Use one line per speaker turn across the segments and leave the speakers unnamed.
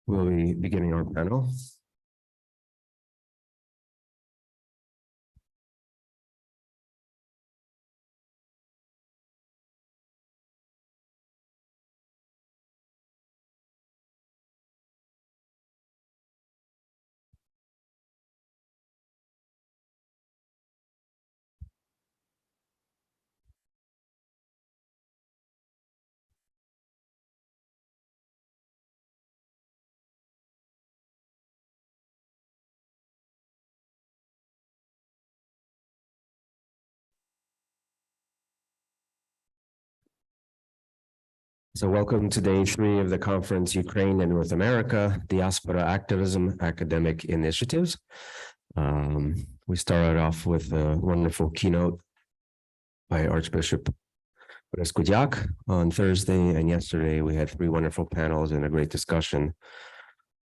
We'll be beginning our panel. So welcome to day 3 of the conference, Ukraine and North America, Diaspora, Activism, Academic Initiatives. We started off with a wonderful keynote by Archbishop Breskudyak on Thursday, and yesterday we had 3 wonderful panels and a great discussion.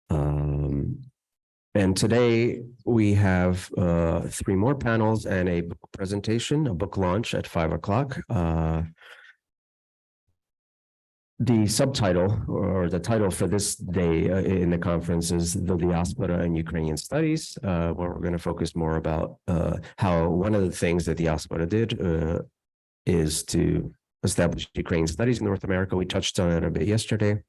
And today we have 3 more panels and a book presentation, a book launch at 5 o'clock. The subtitle or the title for this day in the conference is The Diaspora and Ukrainian Studies, where we're going to focus more about how one of the things that Diaspora did is to establish Ukrainian studies in North America. We touched on it a bit yesterday.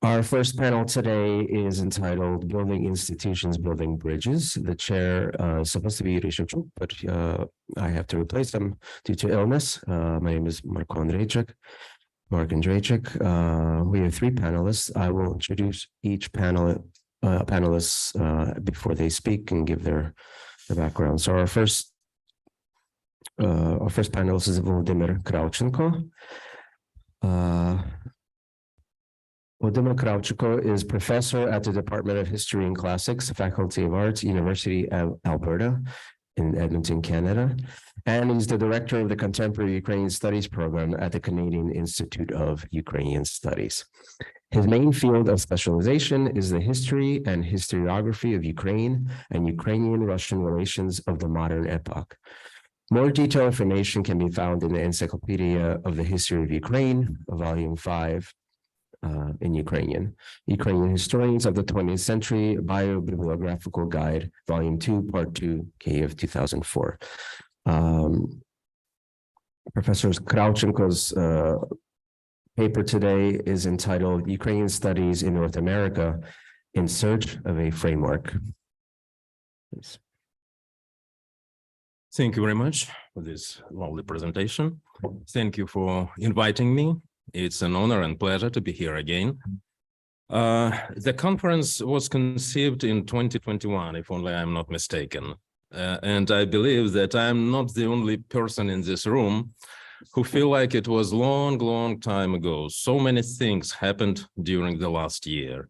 Our first panel today is entitled Building Institutions, Building Bridges. The chair is supposed to be Yuri Shevchuk, but I have to replace him due to illness. My name is Mark Andrejczyk. We have 3 panelists. I will introduce each panelists before they speak and give their background. So our first panelist is Volodymyr Kravchenko. Volodymyr Kravchenko is professor at the Department of History and Classics, Faculty of Arts, University of Alberta in Edmonton, Canada, and he's the director of the Contemporary Ukrainian Studies program at the Canadian Institute of Ukrainian Studies. His main field of specialization is the history and historiography of Ukraine and Ukrainian-Russian relations of the modern epoch. More detailed information can be found in the Encyclopedia of the History of Ukraine, Volume 5, in Ukrainian Historians of the 20th Century, Biobibliographical Guide, Volume 2, Part 2, KF 2004. Professor Kravchenko's paper today is entitled Ukrainian Studies in North America in Search of a Framework. Please.
Thank you very much for this lovely presentation. Thank you for inviting me. It's an honor and pleasure to be here again. The conference was conceived in 2021, if only I'm not mistaken. And I believe that I'm not the only person in this room who feel like it was long time ago. So many things happened during the last year.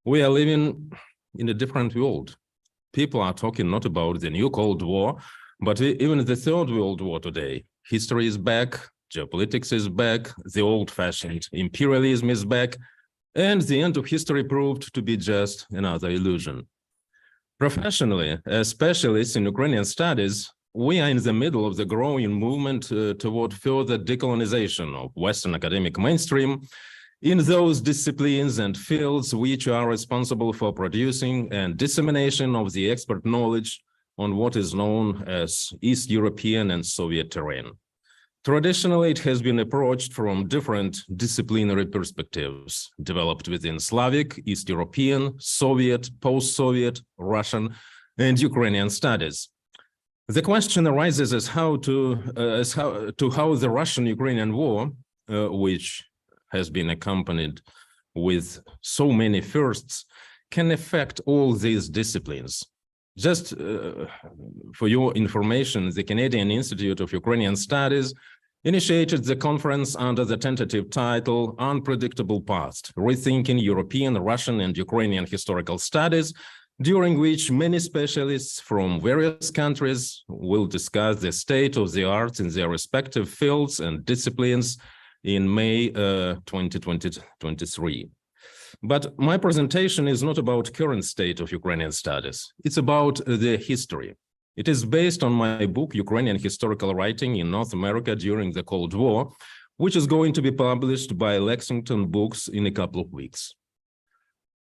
We are living in a different world. People are talking not about the new Cold War, but even the Third World War today. History is back. Geopolitics is back, the old-fashioned imperialism is back, and the end of history proved to be just another illusion. Professionally, as specialists in Ukrainian studies, we are in the middle of the growing movement toward further decolonization of Western academic mainstream in those disciplines and fields which are responsible for producing and dissemination of the expert knowledge on what is known as East European and Soviet terrain. Traditionally, it has been approached from different disciplinary perspectives, developed within Slavic, East European, Soviet, post-Soviet, Russian, and Ukrainian studies. The question arises as how the Russian-Ukrainian war, which has been accompanied with so many firsts, can affect all these disciplines. Just for your information, the Canadian Institute of Ukrainian Studies initiated the conference under the tentative title Unpredictable Past, Rethinking European, Russian, and Ukrainian Historical Studies, during which many specialists from various countries will discuss the state of the art in their respective fields and disciplines in May 2023. But my presentation is not about current state of Ukrainian studies. It's about the history. It is based on my book, Ukrainian Historical Writing in North America During the Cold War, which is going to be published by Lexington Books in a couple of weeks.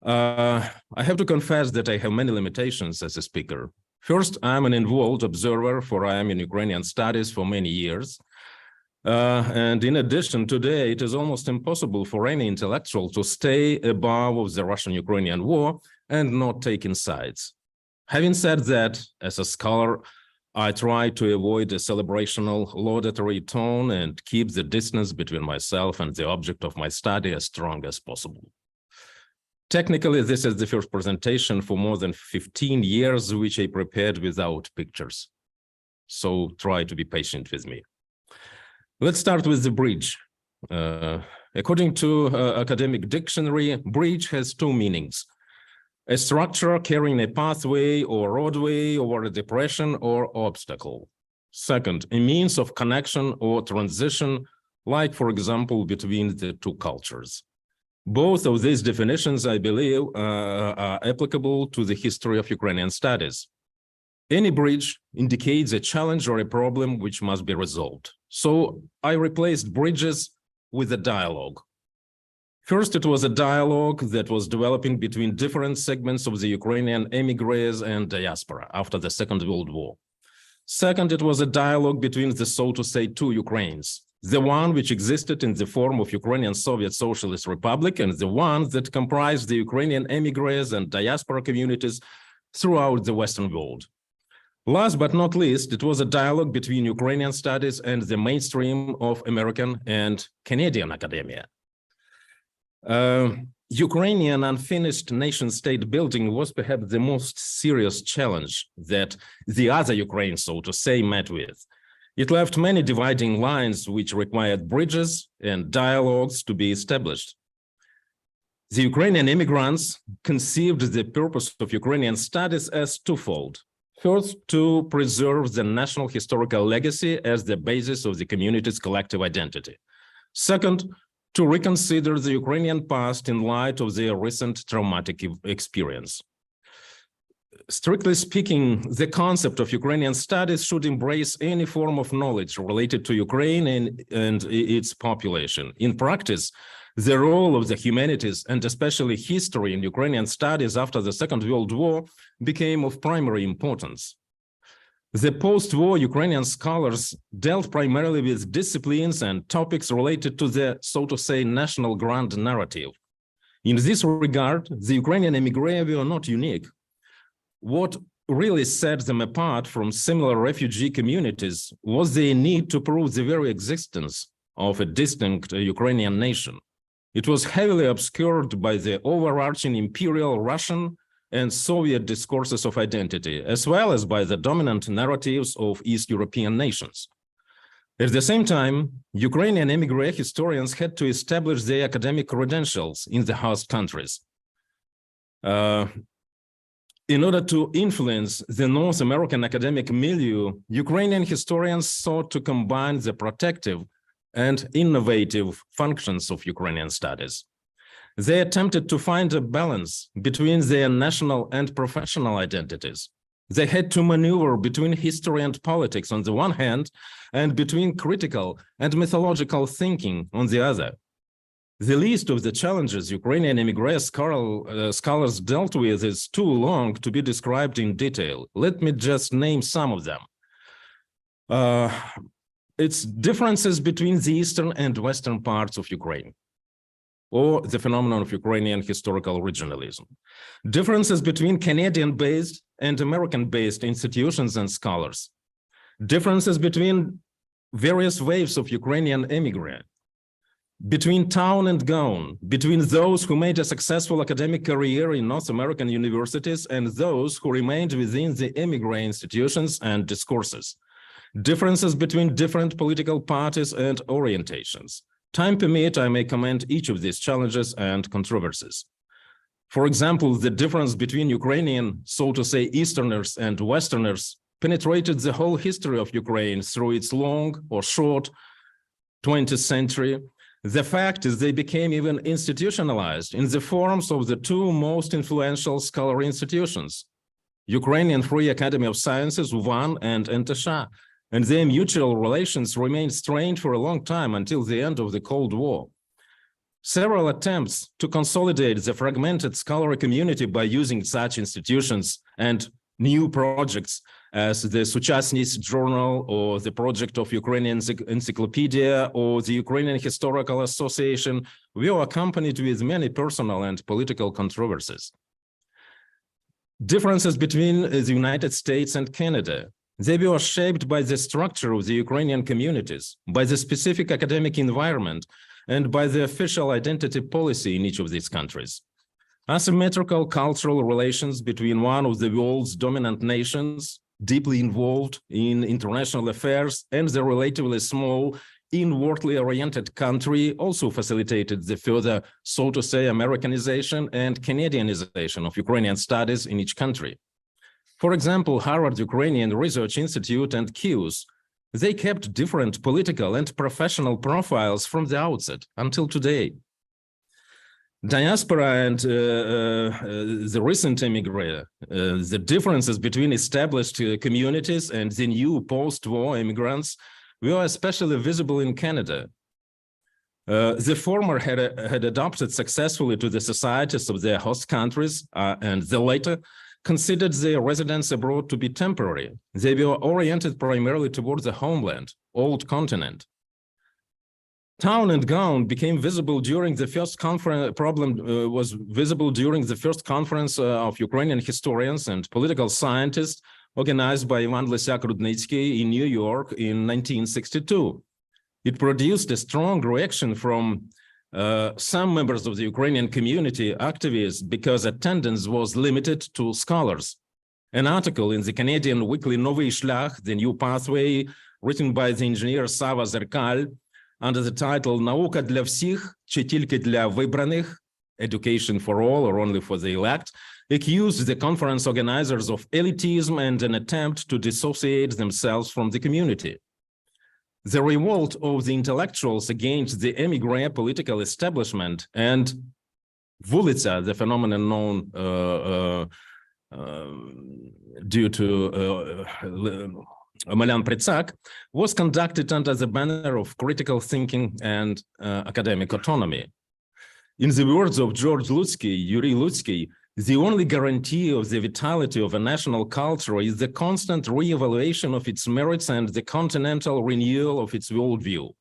I have to confess that I have many limitations as a speaker. First, I'm an involved observer, for I am in Ukrainian studies for many years. And in addition, today, it is almost impossible for any intellectual to stay above the Russian-Ukrainian war and not taking sides. Having said that, as a scholar, I try to avoid a celebrational, laudatory tone and keep the distance between myself and the object of my study as strong as possible. Technically, this is the first presentation for more than 15 years, which I prepared without pictures. So try to be patient with me. Let's start with the bridge. According to academic dictionary, bridge has two meanings: a structure carrying a pathway or roadway over a depression or obstacle. Second, a means of connection or transition, like, for example, between the two cultures. Both of these definitions, I believe, are applicable to the history of Ukrainian studies. Any bridge indicates a challenge or a problem which must be resolved. So I replaced bridges with a dialogue. First, it was a dialogue that was developing between different segments of the Ukrainian emigres and diaspora after the Second World War. Second, it was a dialogue between the, so to say, two Ukraines, the one which existed in the form of Ukrainian Soviet Socialist Republic and the one that comprised the Ukrainian emigres and diaspora communities throughout the Western world. Last but not least, it was a dialogue between Ukrainian studies and the mainstream of American and Canadian academia. Ukrainian unfinished nation-state building was perhaps the most serious challenge that the other Ukraine, so to say, met with. It left many dividing lines which required bridges and dialogues to be established. The Ukrainian immigrants conceived the purpose of Ukrainian studies as twofold. First, to preserve the national historical legacy as the basis of the community's collective identity. Second, to reconsider the Ukrainian past in light of their recent traumatic experience. Strictly speaking, the concept of Ukrainian studies should embrace any form of knowledge related to Ukraine and its population. In practice, the role of the humanities and especially history in Ukrainian studies after the Second World War became of primary importance. The post-war Ukrainian scholars dealt primarily with disciplines and topics related to the, so to say, national grand narrative. In this regard, the Ukrainian emigre were not unique. What really set them apart from similar refugee communities was their need to prove the very existence of a distinct Ukrainian nation. It was heavily obscured by the overarching imperial Russian and Soviet discourses of identity, as well as by the dominant narratives of East European nations. At the same time, Ukrainian emigre historians had to establish their academic credentials in the host countries. In order to influence the North American academic milieu, Ukrainian historians sought to combine the protective and innovative functions of Ukrainian studies. They attempted to find a balance between their national and professional identities. They had to maneuver between history and politics on the one hand, and between critical and mythological thinking on the other. The list of the challenges Ukrainian emigre scholars dealt with is too long to be described in detail. Let me just name some of them. It's differences between the eastern and western parts of Ukraine, or the phenomenon of Ukrainian historical regionalism. Differences between Canadian-based and American-based institutions and scholars. Differences between various waves of Ukrainian emigre. Between town and gown, between those who made a successful academic career in North American universities and those who remained within the emigre institutions and discourses. Differences between different political parties and orientations. Time permit, I may comment each of these challenges and controversies. For example, the difference between Ukrainian, so to say, Easterners and Westerners penetrated the whole history of Ukraine through its long or short 20th century. The fact is they became even institutionalized in the forms of the two most influential scholarly institutions, Ukrainian Free Academy of Sciences, UVAN, and NTSH, and their mutual relations remained strained for a long time until the end of the Cold War. Several attempts to consolidate the fragmented scholarly community by using such institutions and new projects as the Suchasnist Journal or the project of Ukrainian Encyclopedia or the Ukrainian Historical Association were accompanied with many personal and political controversies. Differences between the United States and Canada, they were shaped by the structure of the Ukrainian communities, by the specific academic environment, and by the official identity policy in each of these countries. Asymmetrical cultural relations between one of the world's dominant nations, deeply involved in international affairs, and the relatively small, inwardly oriented country also facilitated the further, so to say, Americanization and Canadianization of Ukrainian studies in each country. For example, Harvard Ukrainian Research Institute and CUES, they kept different political and professional profiles from the outset until today. Diaspora and the recent immigrant, the differences between established communities and the new post-war immigrants were especially visible in Canada. The former had adopted successfully to the societies of their host countries, and the latter considered their residence abroad to be temporary. They were oriented primarily towards the homeland, old continent. Town and gown became visible during the first conference. Was visible during the first conference of Ukrainian historians and political scientists organized by Ivan Lysiak-Rudnitsky in New York in 1962. It produced a strong reaction from some members of the Ukrainian community activists because attendance was limited to scholars. An article in the Canadian weekly Novy Shlach, The New Pathway, written by the engineer Sava Zerkal, under the title «Наука для всіх, чи тільки для вибраних, Education for all or only for the elect», accused the conference organizers of elitism and an attempt to dissociate themselves from the community. The revolt of the intellectuals against the emigre political establishment and Vulitsa, the phenomenon known due to Omelian Pritsak, was conducted under the banner of critical thinking and academic autonomy. In the words of George Lutsky, Yuri Lutsky, the only guarantee of the vitality of a national culture is the constant re-evaluation of its merits and the continental renewal of its worldview.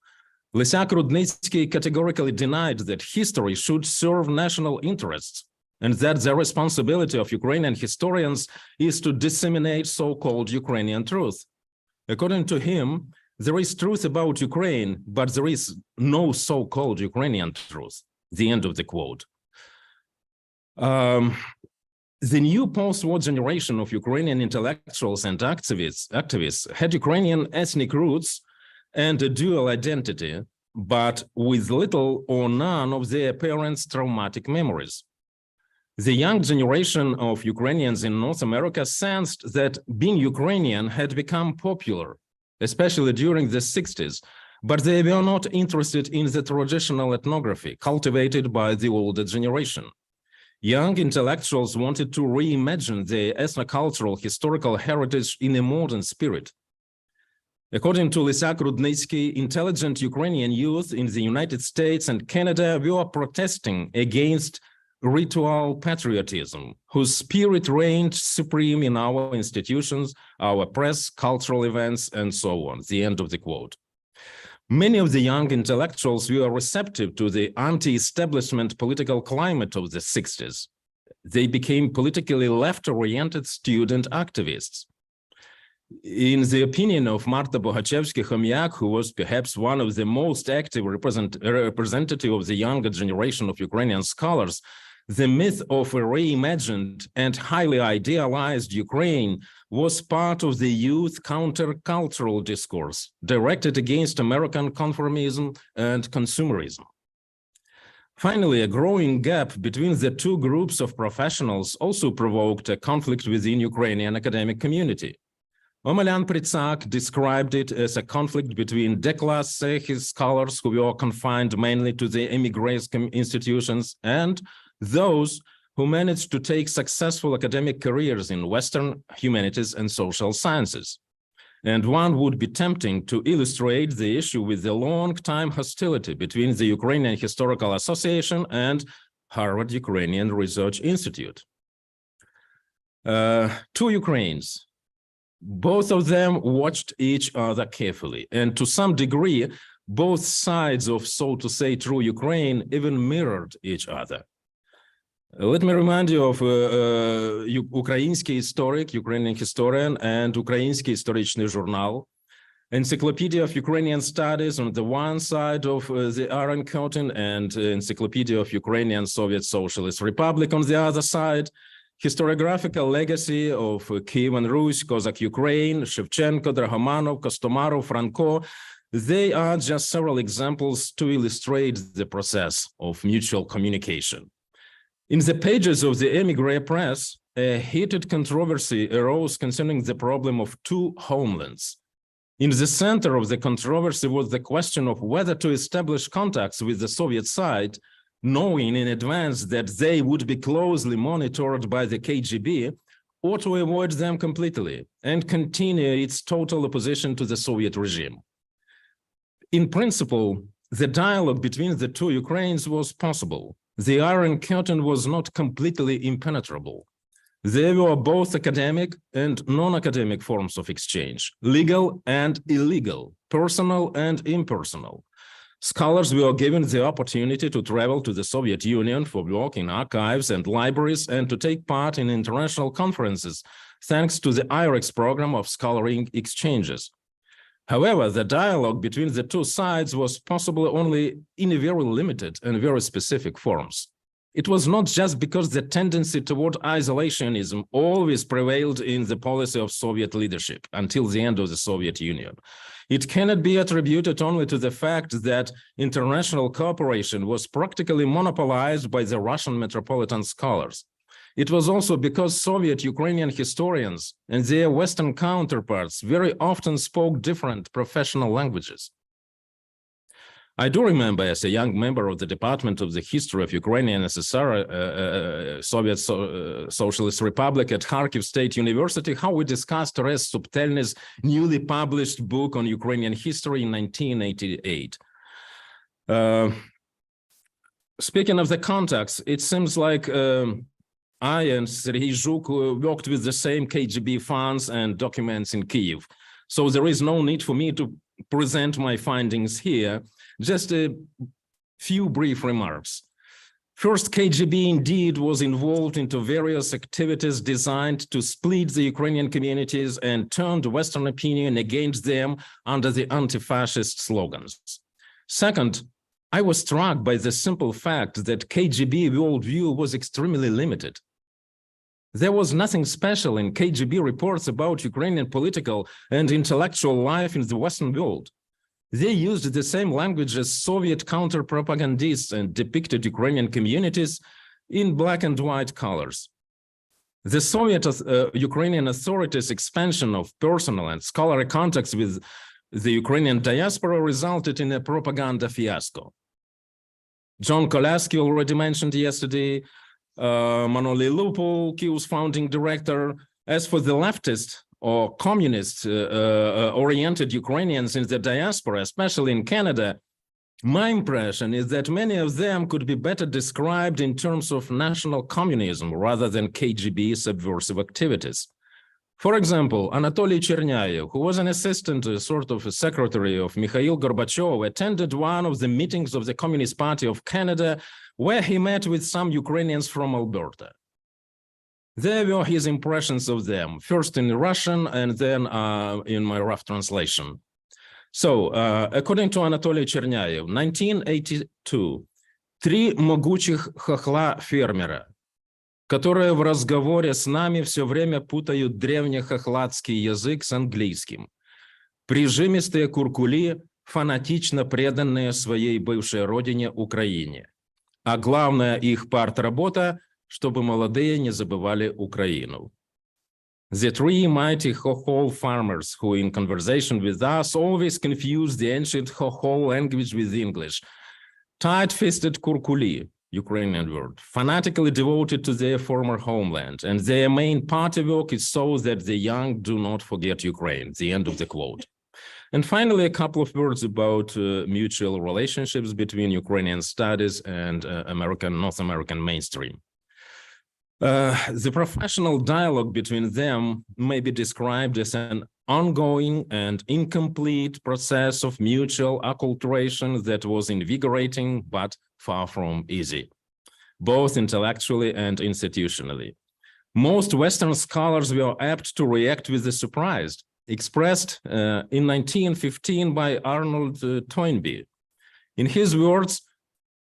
Lysiak-Rudnitsky categorically denied that history should serve national interests, and that the responsibility of Ukrainian historians is to disseminate so-called Ukrainian truth. According to him, there is truth about Ukraine, but there is no so-called Ukrainian truth. The end of the quote. The new post-war generation of Ukrainian intellectuals and activists had Ukrainian ethnic roots and a dual identity, but with little or none of their parents' traumatic memories. The young generation of Ukrainians in North America sensed that being Ukrainian had become popular, especially during the 60s, but they were not interested in the traditional ethnography cultivated by the older generation. Young intellectuals wanted to reimagine their ethnocultural historical heritage in a modern spirit. According to Lysiak-Rudnitsky, intelligent Ukrainian youth in the United States and Canada were protesting against ritual patriotism, whose spirit reigned supreme in our institutions, our press, cultural events, and so on. The end of the quote. Many of the young intellectuals were receptive to the anti-establishment political climate of the 60s. They became politically left-oriented student activists. In the opinion of Marta Bohachevsky-Chomyak, who was perhaps one of the most active representative of the younger generation of Ukrainian scholars, the myth of a reimagined and highly idealized Ukraine was part of the youth countercultural discourse directed against American conformism and consumerism. Finally, a growing gap between the two groups of professionals also provoked a conflict within Ukrainian academic community. Omelian Pritsak described it as a conflict between déclassé his scholars who were confined mainly to the émigrés institutions and those who managed to take successful academic careers in Western humanities and social sciences. And one would be tempting to illustrate the issue with the long-time hostility between the Ukrainian Historical Association and Harvard Ukrainian Research Institute. Two Ukraines, both of them watched each other carefully, and to some degree, both sides of, so to say, true Ukraine even mirrored each other. Let me remind you of Ukrainский historic, Ukrainian historian, and Украинский историчный журнал, Encyclopedia of Ukrainian Studies on the one side of the Iron Curtain, and Encyclopedia of Ukrainian Soviet Socialist Republic on the other side, Historiographical Legacy of Kievan Rus, Cossack Ukraine, Shevchenko, Dragomanov, Kostomarov, Franco. They are just several examples to illustrate the process of mutual communication. In the pages of the émigré press, a heated controversy arose concerning the problem of two homelands. In the center of the controversy was the question of whether to establish contacts with the Soviet side, knowing in advance that they would be closely monitored by the KGB, or to avoid them completely and continue its total opposition to the Soviet regime. In principle, the dialogue between the two Ukraines was possible. The Iron Curtain was not completely impenetrable. There were both academic and non-academic forms of exchange, legal and illegal, personal and impersonal. Scholars were given the opportunity to travel to the Soviet Union for work in archives and libraries and to take part in international conferences, thanks to the IREX program of scholarly exchanges. However, the dialogue between the two sides was possible only in a very limited and very specific forms. It was not just because the tendency toward isolationism always prevailed in the policy of Soviet leadership until the end of the Soviet Union. It cannot be attributed only to the fact that international cooperation was practically monopolized by the Russian metropolitan scholars. It was also because Soviet Ukrainian historians and their Western counterparts very often spoke different professional languages. I do remember, as a young member of the Department of the History of Ukrainian SSR, Soviet Socialist Republic at Kharkiv State University, how we discussed Res Subtelny's newly published book on Ukrainian history in 1988. Speaking of the contacts, it seems like I and Sergei Zhuk worked with the same KGB funds and documents in Kyiv. So there is no need for me to present my findings here. Just a few brief remarks. First, KGB indeed was involved into various activities designed to split the Ukrainian communities and turned Western opinion against them under the anti-fascist slogans. Second, I was struck by the simple fact that KGB worldview was extremely limited. There was nothing special in KGB reports about Ukrainian political and intellectual life in the Western world. They used the same language as Soviet counter-propagandists and depicted Ukrainian communities in black and white colors. The Soviet Ukrainian authorities' expansion of personal and scholarly contacts with the Ukrainian diaspora resulted in a propaganda fiasco. John Kolaski already mentioned yesterday, Manoli Lupul, Kyiv's founding director. As for the leftist or communist-oriented Ukrainians in the diaspora, especially in Canada, my impression is that many of them could be better described in terms of national communism rather than KGB subversive activities. For example, Anatoly Chernyayev, who was an assistant, sort of a secretary of Mikhail Gorbachev, attended one of the meetings of the Communist Party of Canada, where he met with some Ukrainians from Alberta. There were his impressions of them, first in Russian and then in my rough translation. So, according to Anatoly Chernyayev, 1982, три могучих хохла-фермера, которые в разговоре с нами все время путают древнехохладский язык с английским. Прижимистые куркули, фанатично преданные своей бывшей родине Украине. А главная их партработа, чтобы молодые не забывали Украину. The three mighty Khokhol farmers who in conversation with us always confuse the ancient Khokhol language with English. Tight-fisted kurkuli, Ukrainian word, fanatically devoted to their former homeland, and their main party work is so that the young do not forget Ukraine, the end of the quote. And finally, a couple of words about mutual relationships between Ukrainian studies and North American mainstream. The professional dialogue between them may be described as an ongoing and incomplete process of mutual acculturation that was invigorating but far from easy, both intellectually and institutionally. Most Western scholars were apt to react with the surprise expressed in 1915 by Arnold Toynbee. In his words,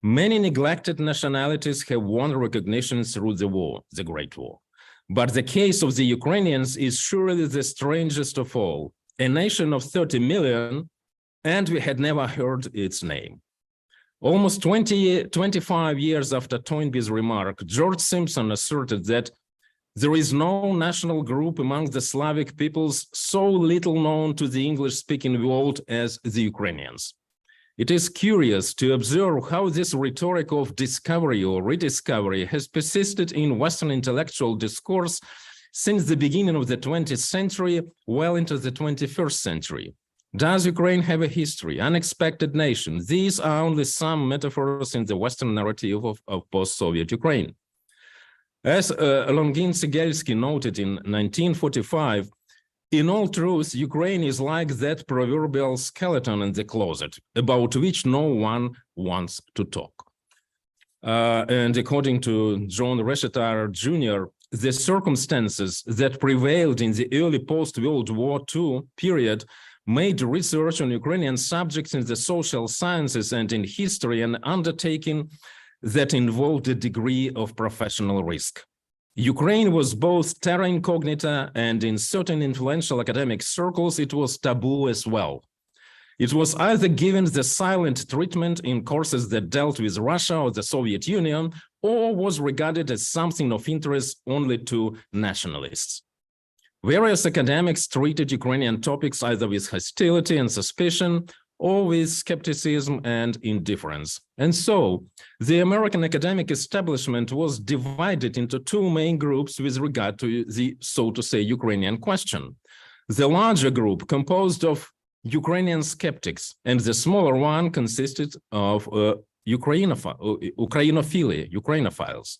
many neglected nationalities have won recognition through the war, the Great War. But the case of the Ukrainians is surely the strangest of all, a nation of 30 million, and we had never heard its name. Almost 25 years after Toynbee's remark, George Simpson asserted that there is no national group among the Slavic peoples so little known to the English-speaking world as the Ukrainians. It is curious to observe how this rhetoric of discovery or rediscovery has persisted in Western intellectual discourse since the beginning of the 20th century, well into the 21st century. Does Ukraine have a history? Unexpected nation? These are only some metaphors in the Western narrative of post-Soviet Ukraine. As Longin Sigelski noted in 1945, in all truth, Ukraine is like that proverbial skeleton in the closet, about which no one wants to talk. And according to John Reshettar Jr., the circumstances that prevailed in the early post-World War II period made research on Ukrainian subjects in the social sciences and in history an undertaking that involved a degree of professional risk. Ukraine was both terra incognita, and in certain influential academic circles, it was taboo as well. It was either given the silent treatment in courses that dealt with Russia or the Soviet Union, or was regarded as something of interest only to nationalists. Various academics treated Ukrainian topics either with hostility and suspicion, or with skepticism and indifference. And so, the American academic establishment was divided into two main groups with regard to the, so to say, Ukrainian question. The larger group composed of Ukrainian skeptics, and the smaller one consisted of Ukrainophiles.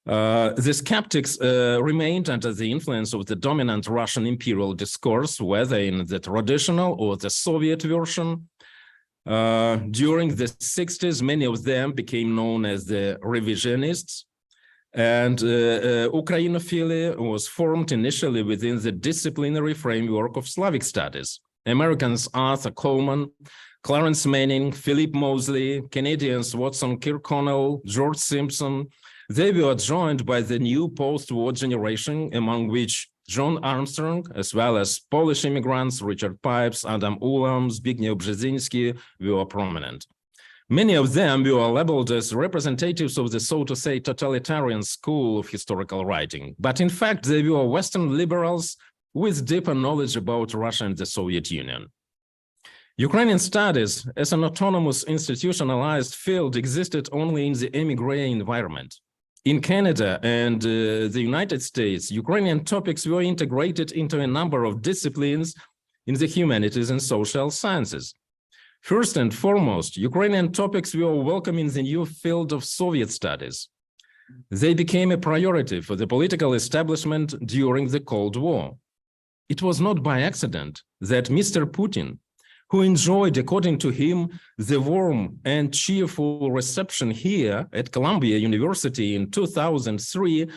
The skeptics remained under the influence of the dominant Russian imperial discourse, whether in the traditional or the Soviet version. During the 60s, many of them became known as the revisionists, and Ukrainophilia was formed initially within the disciplinary framework of Slavic studies. Americans Arthur Coleman, Clarence Manning, Philip Mosley, Canadians Watson Kirkconnell, George Simpson, they were joined by the new post-war generation, among which John Armstrong, as well as Polish immigrants Richard Pipes, Adam Ulam, Zbigniew Brzezinski, were prominent. Many of them were labeled as representatives of the, so to say, totalitarian school of historical writing. But in fact, they were Western liberals with deeper knowledge about Russia and the Soviet Union. Ukrainian studies, as an autonomous institutionalized field, existed only in the émigré environment. In Canada and the United States, Ukrainian topics were integrated into a number of disciplines in the humanities and social sciences. First and foremost, Ukrainian topics were welcome in the new field of Soviet studies. They became a priority for the political establishment during the Cold War. It was not by accident that Mr. Putin, who enjoyed, according to him, the warm and cheerful reception here at Columbia University in 2003,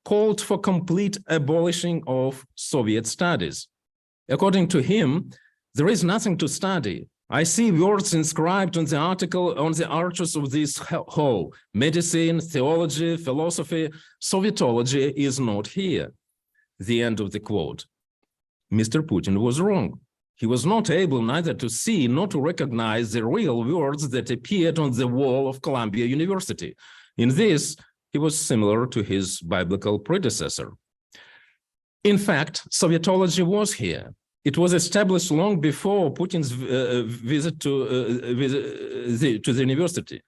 called for complete abolishing of Soviet studies. According to him, there is nothing to study. I see words inscribed on the article on the arches of this hall. Medicine, theology, philosophy, Sovietology is not here. The end of the quote. Mr. Putin was wrong. He was not able neither to see nor to recognize the real words that appeared on the wall of Columbia University. In this, he was similar to his biblical predecessor. In fact, Sovietology was here. It was established long before Putin's visit to the university.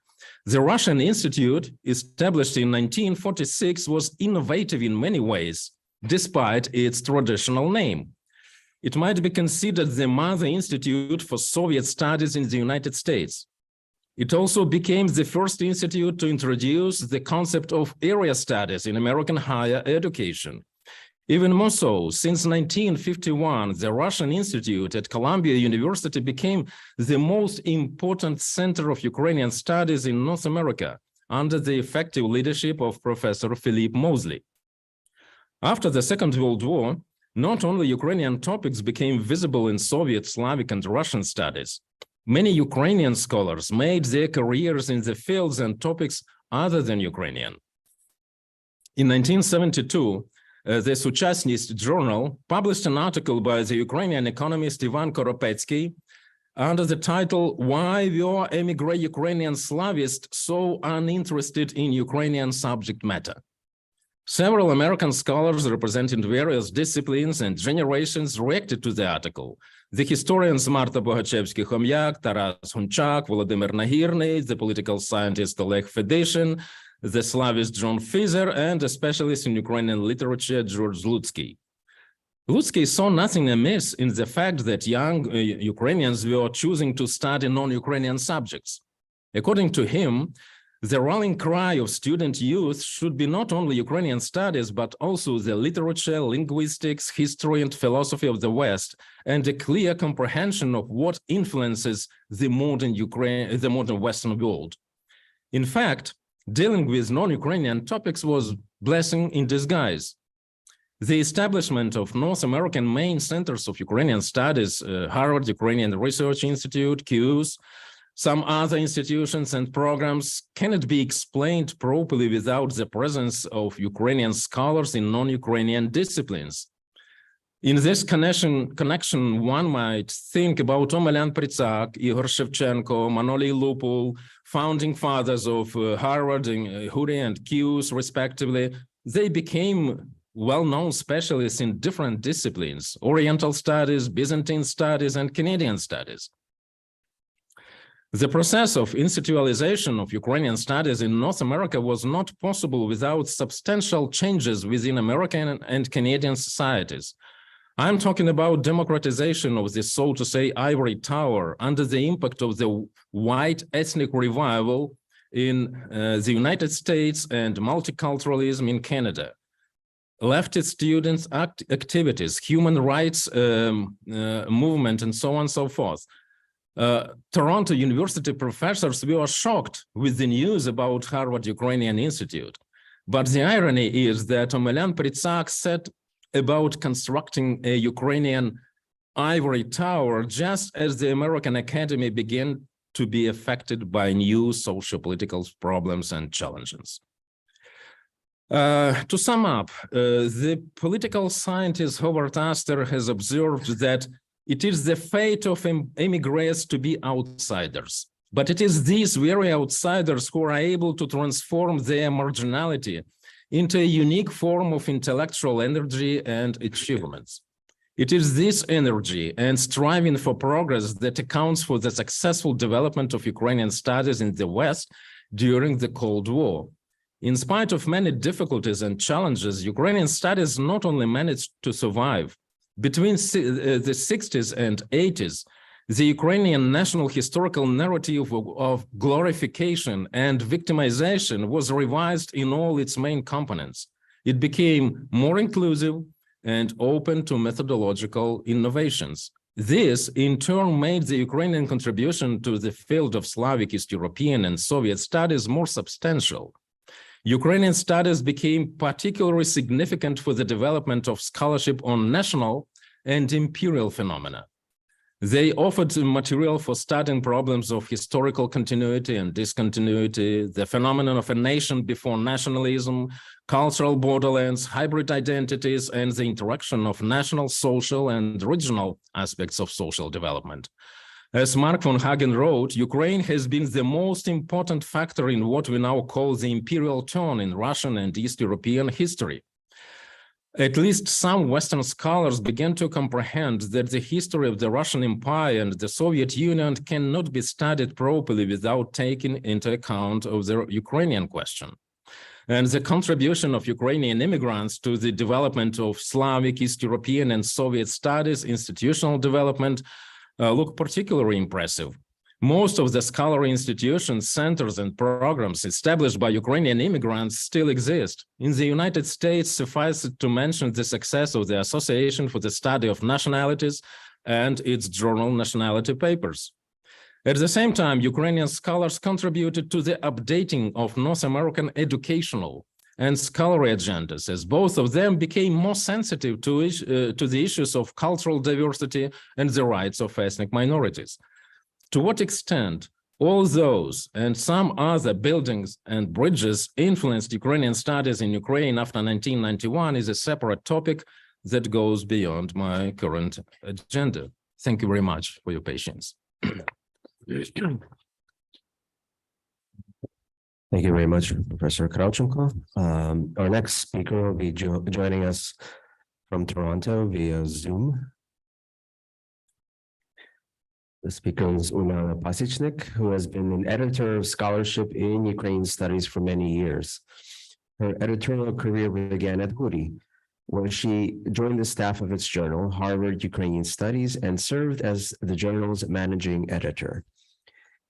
The Russian Institute, established in 1946, was innovative in many ways, despite its traditional name. It might be considered the mother institute for Soviet studies in the United States. It also became the first institute to introduce the concept of area studies in American higher education. Even more so, since 1951, the Russian Institute at Columbia University became the most important center of Ukrainian studies in North America, under the effective leadership of Professor Philip Mosley. After the Second World War, not only Ukrainian topics became visible in Soviet, Slavic, and Russian studies. Many Ukrainian scholars made their careers in the fields and topics other than Ukrainian. In 1972, the Suchasnist journal published an article by the Ukrainian economist Ivan Koropetsky under the title, "Why Were Emigre Ukrainian Slavists So Uninterested in Ukrainian Subject Matter?" Several American scholars representing various disciplines and generations reacted to the article. The historians Marta Bohachevsky-Khomyak, Taras Hunchak, Volodymyr Nagirny, the political scientist Oleg Fedyshin, the Slavist John Fizer, and a specialist in Ukrainian literature, George Lutsky. Lutsky saw nothing amiss in the fact that young Ukrainians were choosing to study non-Ukrainian subjects. According to him, the rallying cry of student youth should be not only Ukrainian studies, but also the literature, linguistics, history, and philosophy of the West, and a clear comprehension of what influences the modern Western world. In fact, dealing with non-Ukrainian topics was blessing in disguise. The establishment of North American main centers of Ukrainian studies, Harvard Ukrainian Research Institute, QUS, some other institutions and programs cannot be explained properly without the presence of Ukrainian scholars in non-Ukrainian disciplines. In this connection, one might think about Omelian Pritsak, Igor Shevchenko, Manoli Lupul, founding fathers of Harvard, Huri, and QUS, respectively. They became well-known specialists in different disciplines: Oriental studies, Byzantine studies, and Canadian studies. The process of institutionalization of Ukrainian studies in North America was not possible without substantial changes within American and Canadian societies. I'm talking about democratization of the, so to say, ivory tower under the impact of the white ethnic revival in the United States and multiculturalism in Canada. Leftist students' activities, human rights movement, and so on and so forth. Toronto University professors were shocked with the news about Harvard Ukrainian Institute. But the irony is that Omelian Pritsak said about constructing a Ukrainian ivory tower just as the American Academy began to be affected by new socio-political problems and challenges. To sum up, the political scientist Howard Astor has observed that it is the fate of emigres to be outsiders, but it is these very outsiders who are able to transform their marginality into a unique form of intellectual energy and achievements. It is this energy and striving for progress that accounts for the successful development of Ukrainian studies in the West during the Cold War. In spite of many difficulties and challenges, Ukrainian studies not only managed to survive. Between the 60s and 80s, the Ukrainian national historical narrative of glorification and victimization was revised in all its main components. It became more inclusive and open to methodological innovations. This, in turn, made the Ukrainian contribution to the field of Slavic, East European, and Soviet studies more substantial. Ukrainian studies became particularly significant for the development of scholarship on national and imperial phenomena. They offered material for studying problems of historical continuity and discontinuity, the phenomenon of a nation before nationalism, cultural borderlands, hybrid identities, and the interaction of national, social, and regional aspects of social development. As Mark von Hagen wrote, Ukraine has been the most important factor in what we now call the imperial turn in Russian and East European history. At least some Western scholars began to comprehend that the history of the Russian Empire and the Soviet Union cannot be studied properly without taking into account of the Ukrainian question. And the contribution of Ukrainian immigrants to the development of Slavic, East European, and Soviet studies, institutional development, look particularly impressive. Most of the scholarly institutions, centers, and programs established by Ukrainian immigrants still exist. In the United States, suffice it to mention the success of the Association for the Study of Nationalities and its journal Nationality Papers. At the same time, Ukrainian scholars contributed to the updating of North American educational and scholarly agendas, as both of them became more sensitive to the issues of cultural diversity and the rights of ethnic minorities. To what extent all those and some other buildings and bridges influenced Ukrainian studies in Ukraine after 1991 is a separate topic that goes beyond my current agenda. Thank you very much for your patience.
Thank you very much, Professor Kravchenko. Our next speaker will be joining us from Toronto via Zoom. The speaker is Ulyana Pasichnik, who has been an editor of scholarship in Ukrainian studies for many years. Her editorial career began at Huri, where she joined the staff of its journal, Harvard Ukrainian Studies, and served as the journal's managing editor.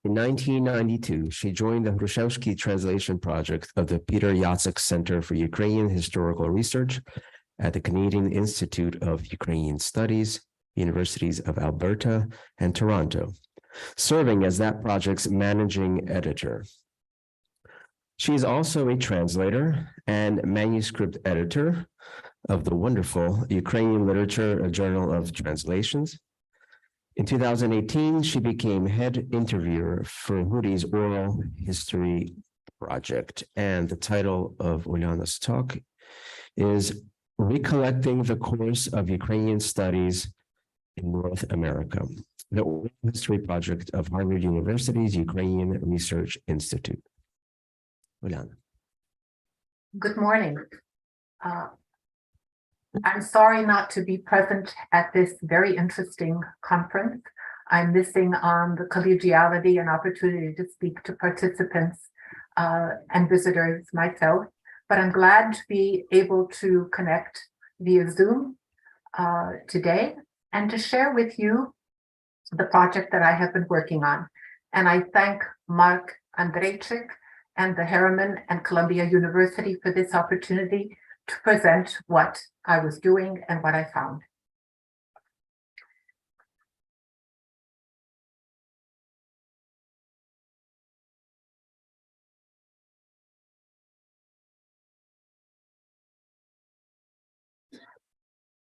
In 1992, she joined the Hrushevsky translation project of the Peter Yatsik Center for Ukrainian Historical Research at the Canadian Institute of Ukrainian Studies, Universities of Alberta and Toronto, serving as that project's managing editor. She is also a translator and manuscript editor of the wonderful Ukrainian Literature, a Journal of Translations. In 2018, she became head interviewer for Huri's Oral History Project, and the title of Ulyana's talk is Recollecting the Course of Ukrainian Studies in North America, the Oral History Project of Harvard University's Ukrainian Research Institute. Ulyana.
Good morning. I'm sorry not to be present at this very interesting conference. I'm missing on the collegiality and opportunity to speak to participants and visitors myself, but I'm glad to be able to connect via Zoom today and to share with you the project that I have been working on. And I thank Mark Andrejczyk and the Harriman and Columbia University for this opportunity to present what I was doing and what I found.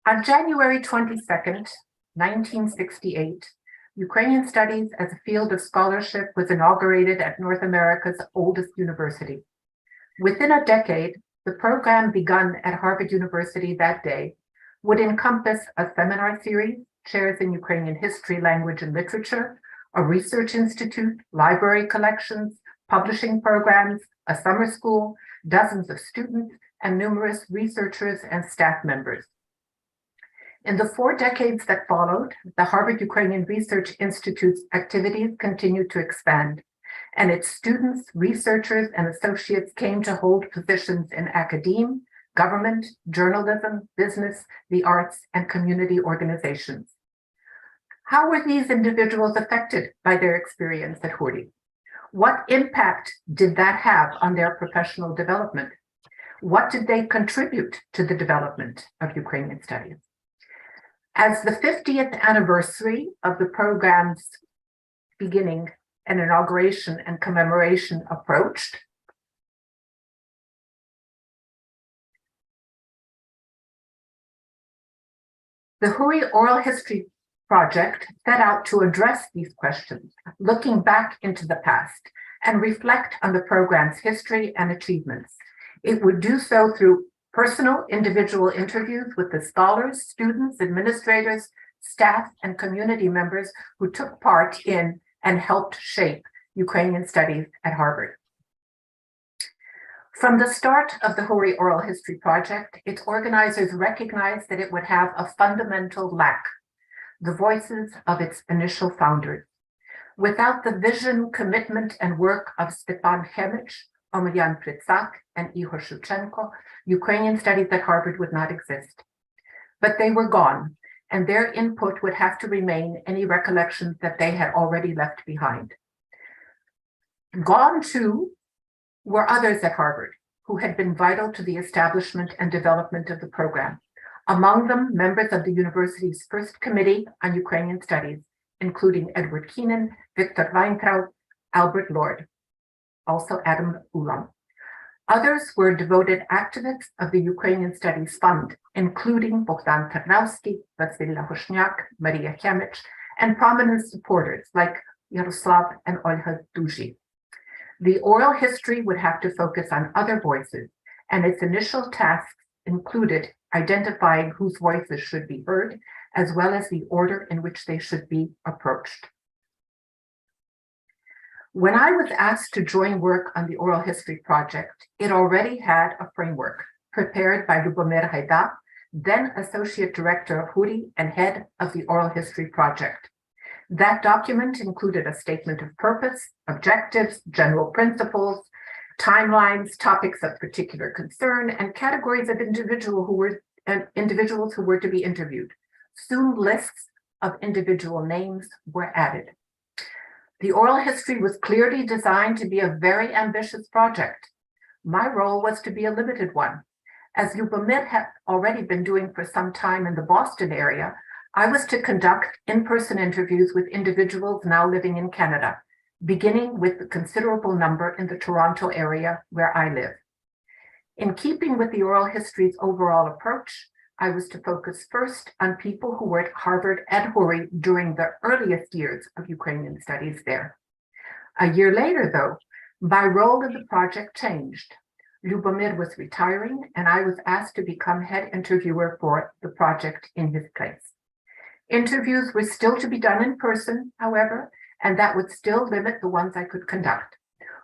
On January 22nd, 1968, Ukrainian Studies as a field of scholarship was inaugurated at North America's oldest university. Within a decade, the program begun at Harvard University that day would encompass a seminar series, chairs in Ukrainian history, language, and literature, a research institute, library collections, publishing programs, a summer school, dozens of students, and numerous researchers and staff members. In the 4 decades that followed, the Harvard Ukrainian Research Institute's activities continued to expand, and its students, researchers, and associates came to hold positions in academia, government, journalism, business, the arts, and community organizations. How were these individuals affected by their experience at Huri? What impact did that have on their professional development? What did they contribute to the development of Ukrainian studies? As the 50th anniversary of the program's beginning and inauguration and commemoration approached, the Huri Oral History Project set out to address these questions, looking back into the past and reflect on the program's history and achievements. It would do so through personal, individual interviews with the scholars, students, administrators, staff, and community members who took part in and helped shape Ukrainian studies at Harvard. From the start of the Hori Oral History Project, its organizers recognized that it would have a fundamental lack: the voices of its initial founders. Without the vision, commitment, and work of Stepan Chemich, Omelyan Pritsak, and Ihor Shevchenko, Ukrainian studies at Harvard would not exist. But they were gone, and their input would have to remain any recollections that they had already left behind. Gone, too, were others at Harvard who had been vital to the establishment and development of the program. Among them, members of the university's first committee on Ukrainian studies, including Edward Keenan, Victor Weintraub, Albert Lord, also Adam Ulam. Others were devoted activists of the Ukrainian Studies Fund, including Bogdan Tarnowski, Vasyl Lahoshniak, Maria Chemich, and prominent supporters like Yaroslav and Olha Duji. The oral history would have to focus on other voices, and its initial tasks included identifying whose voices should be heard, as well as the order in which they should be approached. When I was asked to join work on the Oral History Project, it already had a framework prepared by Lubomir Haida, then Associate Director of Huri and head of the Oral History Project. That document included a statement of purpose, objectives, general principles, timelines, topics of particular concern, and categories of individuals who were to be interviewed. Soon lists of individual names were added. The oral history was clearly designed to be a very ambitious project. My role was to be a limited one. As Lubomir had already been doing for some time in the Boston area, I was to conduct in-person interviews with individuals now living in Canada, beginning with the considerable number in the Toronto area where I live. In keeping with the oral history's overall approach, I was to focus first on people who were at Harvard and Huri during the earliest years of Ukrainian studies there. A year later, though, my role in the project changed. Lubomir was retiring, and I was asked to become head interviewer for the project in his place. Interviews were still to be done in person, however, and that would still limit the ones I could conduct.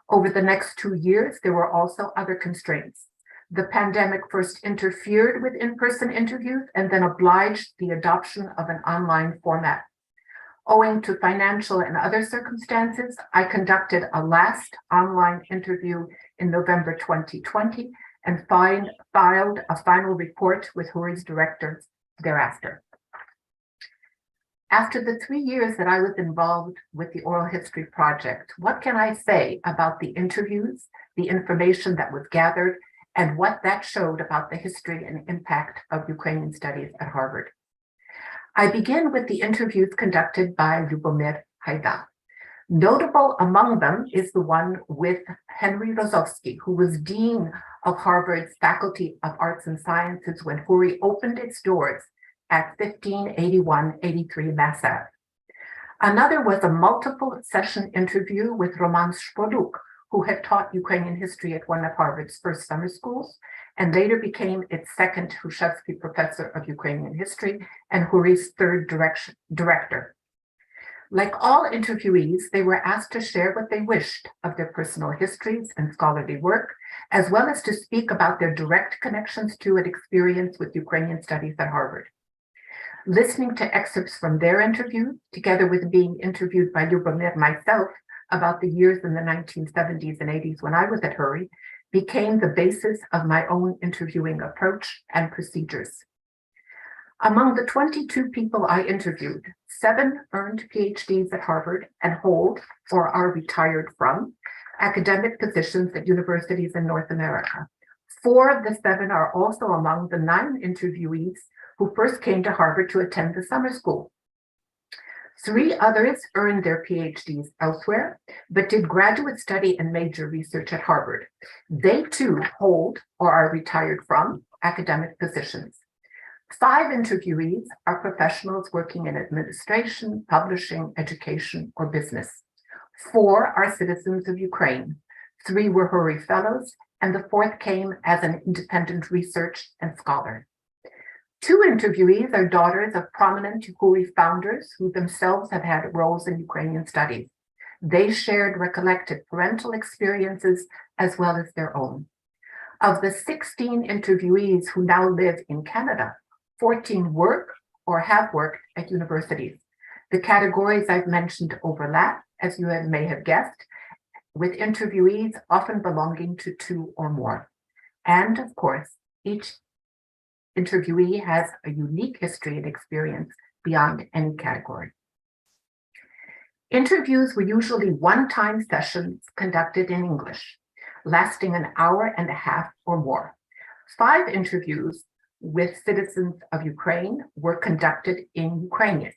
Over the next 2 years, there were also other constraints. The pandemic first interfered with in-person interviews and then obliged the adoption of an online format. Owing to financial and other circumstances, I conducted a last online interview in November 2020 and filed a final report with Huri's directors thereafter. After the 3 years that I was involved with the Oral History Project, what can I say about the interviews, the information that was gathered, and what that showed about the history and impact of Ukrainian studies at Harvard? I begin with the interviews conducted by Lubomir Haida. Notable among them is the one with Henry Rozovsky, who was Dean of Harvard's Faculty of Arts and Sciences when Huri opened its doors at 1581-83 Mass Ave. Another was a multiple session interview with Roman Shpoluk, who had taught Ukrainian history at one of Harvard's first summer schools, and later became its second Hrushevsky Professor of Ukrainian History and Huri's third director. Like all interviewees, they were asked to share what they wished of their personal histories and scholarly work, as well as to speak about their direct connections to and experience with Ukrainian studies at Harvard. Listening to excerpts from their interviews, together with being interviewed by Lubomir myself about the years in the 1970s and 80s when I was at Huri, became the basis of my own interviewing approach and procedures. Among the 22 people I interviewed, 7 earned PhDs at Harvard and hold, or are retired from, academic positions at universities in North America. 4 of the 7 are also among the 9 interviewees who first came to Harvard to attend the summer school. 3 others earned their PhDs elsewhere, but did graduate study and major research at Harvard. They too hold, or are retired from, academic positions. 5 interviewees are professionals working in administration, publishing, education, or business. 4 are citizens of Ukraine. 3 were Huri Fellows, and the 4th came as an independent research and scholar. 2 interviewees are daughters of prominent Huri founders who themselves have had roles in Ukrainian studies. They shared recollected parental experiences as well as their own. Of the 16 interviewees who now live in Canada, 14 work or have worked at universities. The categories I've mentioned overlap, as you may have guessed, with interviewees often belonging to 2 or more. And of course, each interviewee has a unique history and experience beyond any category. Interviews were usually one-time sessions conducted in English, lasting an hour and a half or more. 5 interviews with citizens of Ukraine were conducted in Ukrainian.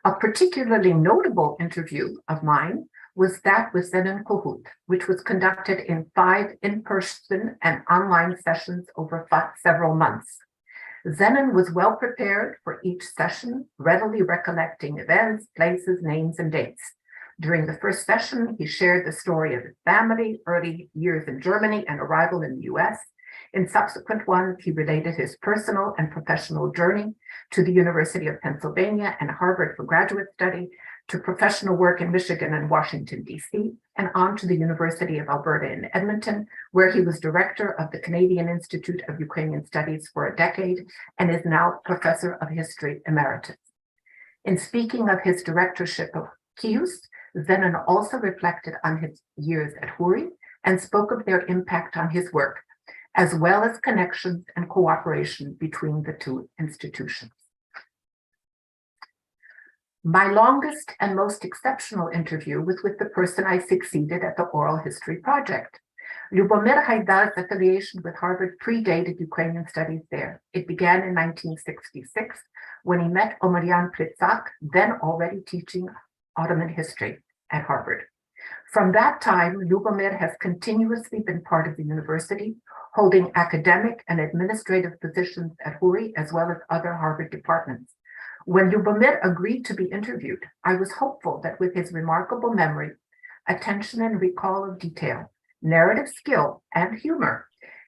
A particularly notable interview of mine was that with Zenon Kohut, which was conducted in 5 in-person and online sessions over several months. Zenon was well prepared for each session, readily recollecting events, places, names, and dates. During the first session, he shared the story of his family, early years in Germany, and arrival in the US. In subsequent ones, he related his personal and professional journey to the University of Pennsylvania and Harvard for graduate study, to professional work in Michigan and Washington, D.C., and on to the University of Alberta in Edmonton, where he was director of the Canadian Institute of Ukrainian Studies for a decade and is now professor of history emeritus. In speaking of his directorship of KIUS, Zenon also reflected on his years at Huri and spoke of their impact on his work, as well as connections and cooperation between the 2 institutions. My longest and most exceptional interview was with the person I succeeded at the Oral History Project. Lyubomir Haidar's affiliation with Harvard predated Ukrainian studies there. It began in 1966 when he met Omryan Pritsak, then already teaching Ottoman history at Harvard. From that time, Lyubomir has continuously been part of the university, holding academic and administrative positions at Huri as well as other Harvard departments. When Lyubomir agreed to be interviewed, I was hopeful that with his remarkable memory, attention and recall of detail, narrative skill, and humor,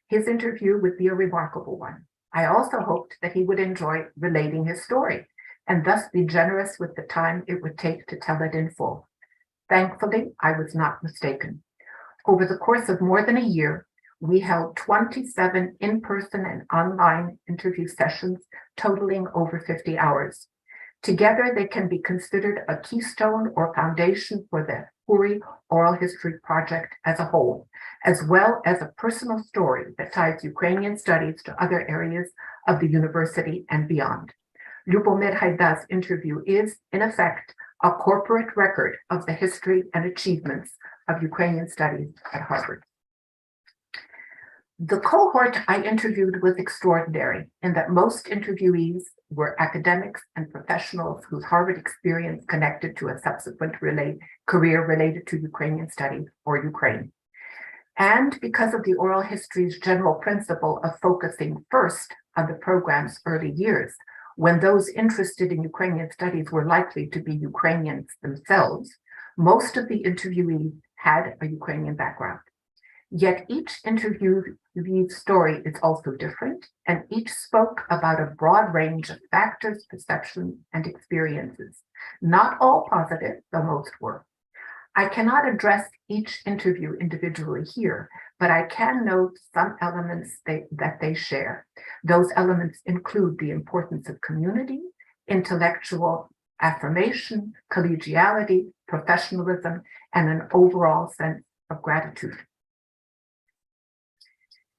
his interview would be a remarkable one. I also hoped that he would enjoy relating his story and thus be generous with the time it would take to tell it in full. Thankfully, I was not mistaken. Over the course of more than a year, we held 27 in-person and online interview sessions totaling over 50 hours. Together, they can be considered a keystone or foundation for the Huri Oral History Project as a whole, as well as a personal story that ties Ukrainian studies to other areas of the university and beyond. Lyubomir Haidar's interview is, in effect, a corporate record of the history and achievements of Ukrainian studies at Harvard. The cohort I interviewed was extraordinary in that most interviewees were academics and professionals whose Harvard experience connected to a subsequent career related to Ukrainian studies or Ukraine. And because of the oral history's general principle of focusing first on the program's early years, when those interested in Ukrainian studies were likely to be Ukrainians themselves, most of the interviewees had a Ukrainian background. Yet each interviewee's story is also different, and each spoke about a broad range of factors, perceptions, and experiences. Not all positive, though most were. I cannot address each interview individually here, but I can note some elements that they share. Those elements include the importance of community, intellectual affirmation, collegiality, professionalism, and an overall sense of gratitude.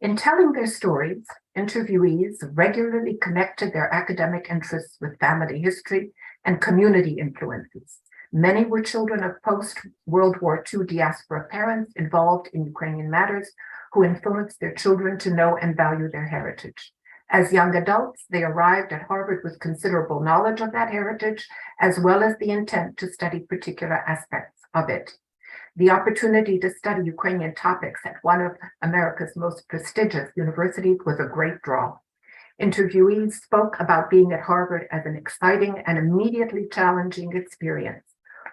In telling their stories, interviewees regularly connected their academic interests with family history and community influences. Many were children of post-World War II diaspora parents involved in Ukrainian matters who influenced their children to know and value their heritage. As young adults, they arrived at Harvard with considerable knowledge of that heritage, as well as the intent to study particular aspects of it. The opportunity to study Ukrainian topics at one of America's most prestigious universities was a great draw. Interviewees spoke about being at Harvard as an exciting and immediately challenging experience.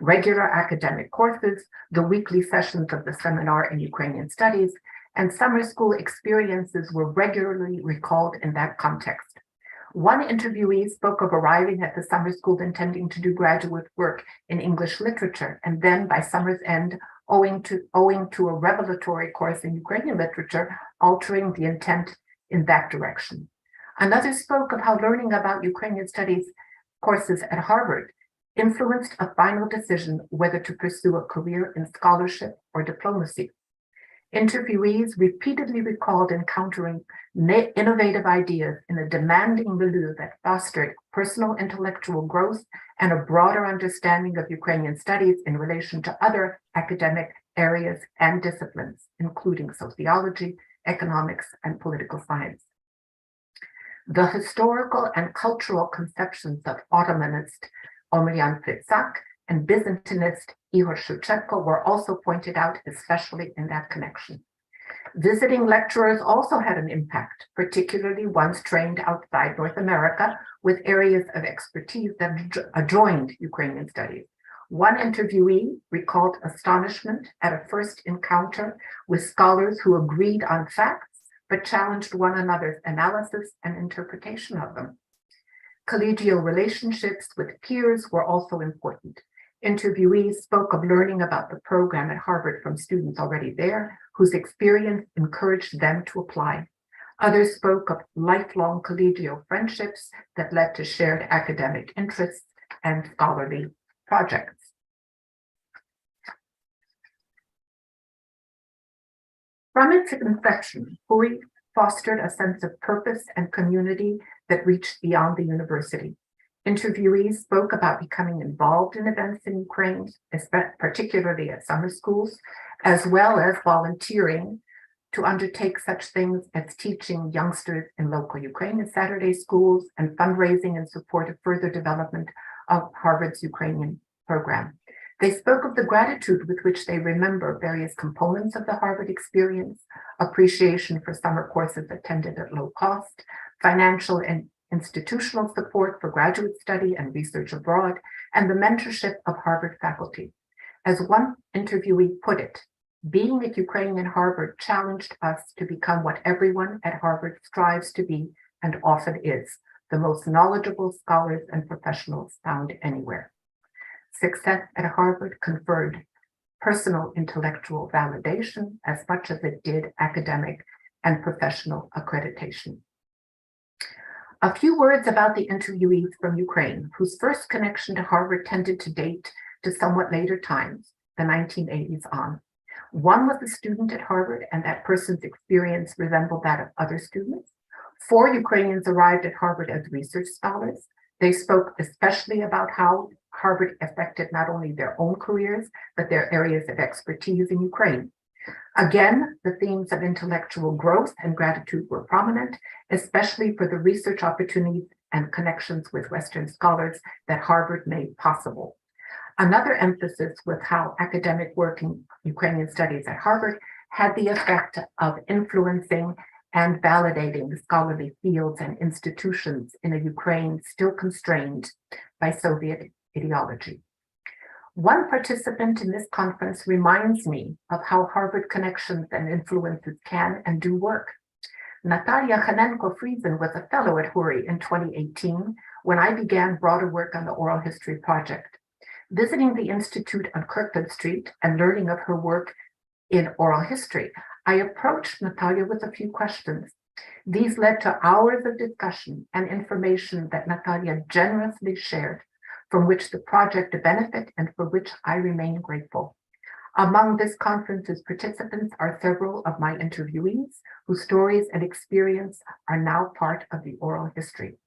Regular academic courses, the weekly sessions of the seminar in Ukrainian studies, and summer school experiences were regularly recalled in that context. One interviewee spoke of arriving at the summer school intending to do graduate work in English literature, and then by summer's end, owing to a revelatory course in Ukrainian literature, altering the intent in that direction. Another spoke of how learning about Ukrainian studies courses at Harvard influenced a final decision whether to pursue a career in scholarship or diplomacy. Interviewees repeatedly recalled encountering innovative ideas in a demanding milieu that fostered personal intellectual growth and a broader understanding of Ukrainian studies in relation to other academic areas and disciplines, including sociology, economics, and political science. The historical and cultural conceptions of Ottomanist Omrian Fritsak and Byzantinist Ihor Shevchenko were also pointed out, especially in that connection. Visiting lecturers also had an impact, particularly ones trained outside North America with areas of expertise that adjoined Ukrainian studies. One interviewee recalled astonishment at a first encounter with scholars who agreed on facts but challenged one another's analysis and interpretation of them. Collegial relationships with peers were also important. Interviewees spoke of learning about the program at Harvard from students already there, whose experience encouraged them to apply. Others spoke of lifelong collegial friendships that led to shared academic interests and scholarly projects. From its inception, HURI fostered a sense of purpose and community that reached beyond the university. Interviewees spoke about becoming involved in events in Ukraine, particularly at summer schools, as well as volunteering to undertake such things as teaching youngsters in local Ukrainian Saturday schools and fundraising in support of further development of Harvard's Ukrainian program. They spoke of the gratitude with which they remember various components of the Harvard experience, appreciation for summer courses attended at low cost, financial and institutional support for graduate study and research abroad, and the mentorship of Harvard faculty. As one interviewee put it, being at Ukrainian Harvard challenged us to become what everyone at Harvard strives to be and often is, the most knowledgeable scholars and professionals found anywhere. Success at Harvard conferred personal intellectual validation as much as it did academic and professional accreditation. A few words about the interviewees from Ukraine, whose first connection to Harvard tended to date to somewhat later times, the 1980s on. One was a student at Harvard, and that person's experience resembled that of other students. 4 Ukrainians arrived at Harvard as research scholars. They spoke especially about how Harvard affected not only their own careers, but their areas of expertise in Ukraine. Again, the themes of intellectual growth and gratitude were prominent, especially for the research opportunities and connections with Western scholars that Harvard made possible. Another emphasis was how academic work in Ukrainian studies at Harvard had the effect of influencing and validating the scholarly fields and institutions in a Ukraine still constrained by Soviet ideology. One participant in this conference reminds me of how Harvard connections and influences can and do work. Natalia Khanenko-Friesen was a fellow at HURI in 2018 when I began broader work on the Oral History Project. Visiting the Institute on Kirkland Street and learning of her work in oral history, I approached Natalia with a few questions. These led to hours of discussion and information that Natalia generously shared, from which the project benefit and for which I remain grateful. Among this conference's participants are several of my interviewees whose stories and experience are now part of the oral history.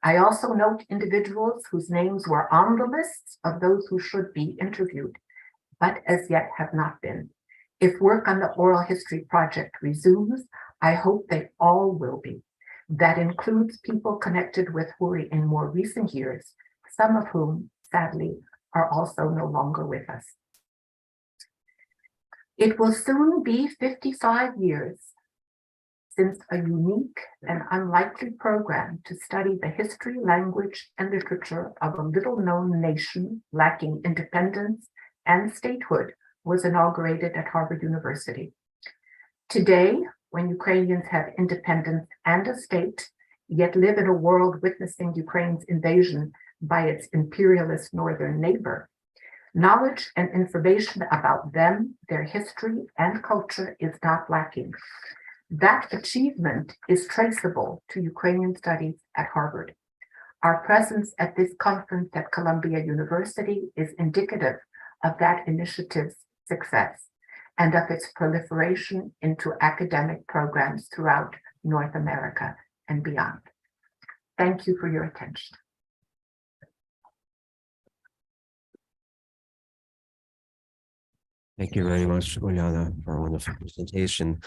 I also note individuals whose names were on the lists of those who should be interviewed, but as yet have not been. If work on the Oral History Project resumes, I hope they all will be. That includes people connected with HURI in more recent years, some of whom, sadly, are also no longer with us. It will soon be 55 years since a unique and unlikely program to study the history, language, and literature of a little-known nation lacking independence and statehood was inaugurated at Harvard University. Today, when Ukrainians have independence and a state, yet live in a world witnessing Ukraine's invasion by its imperialist northern neighbor, Knowledge and information about them, their history, and culture is not lacking. That achievement is traceable to Ukrainian studies at Harvard. Our presence at this conference at Columbia University is indicative of that initiative's success and of its proliferation into academic programs throughout North America and beyond. Thank you for your attention.
Thank you very much, Uliana, for a wonderful presentation.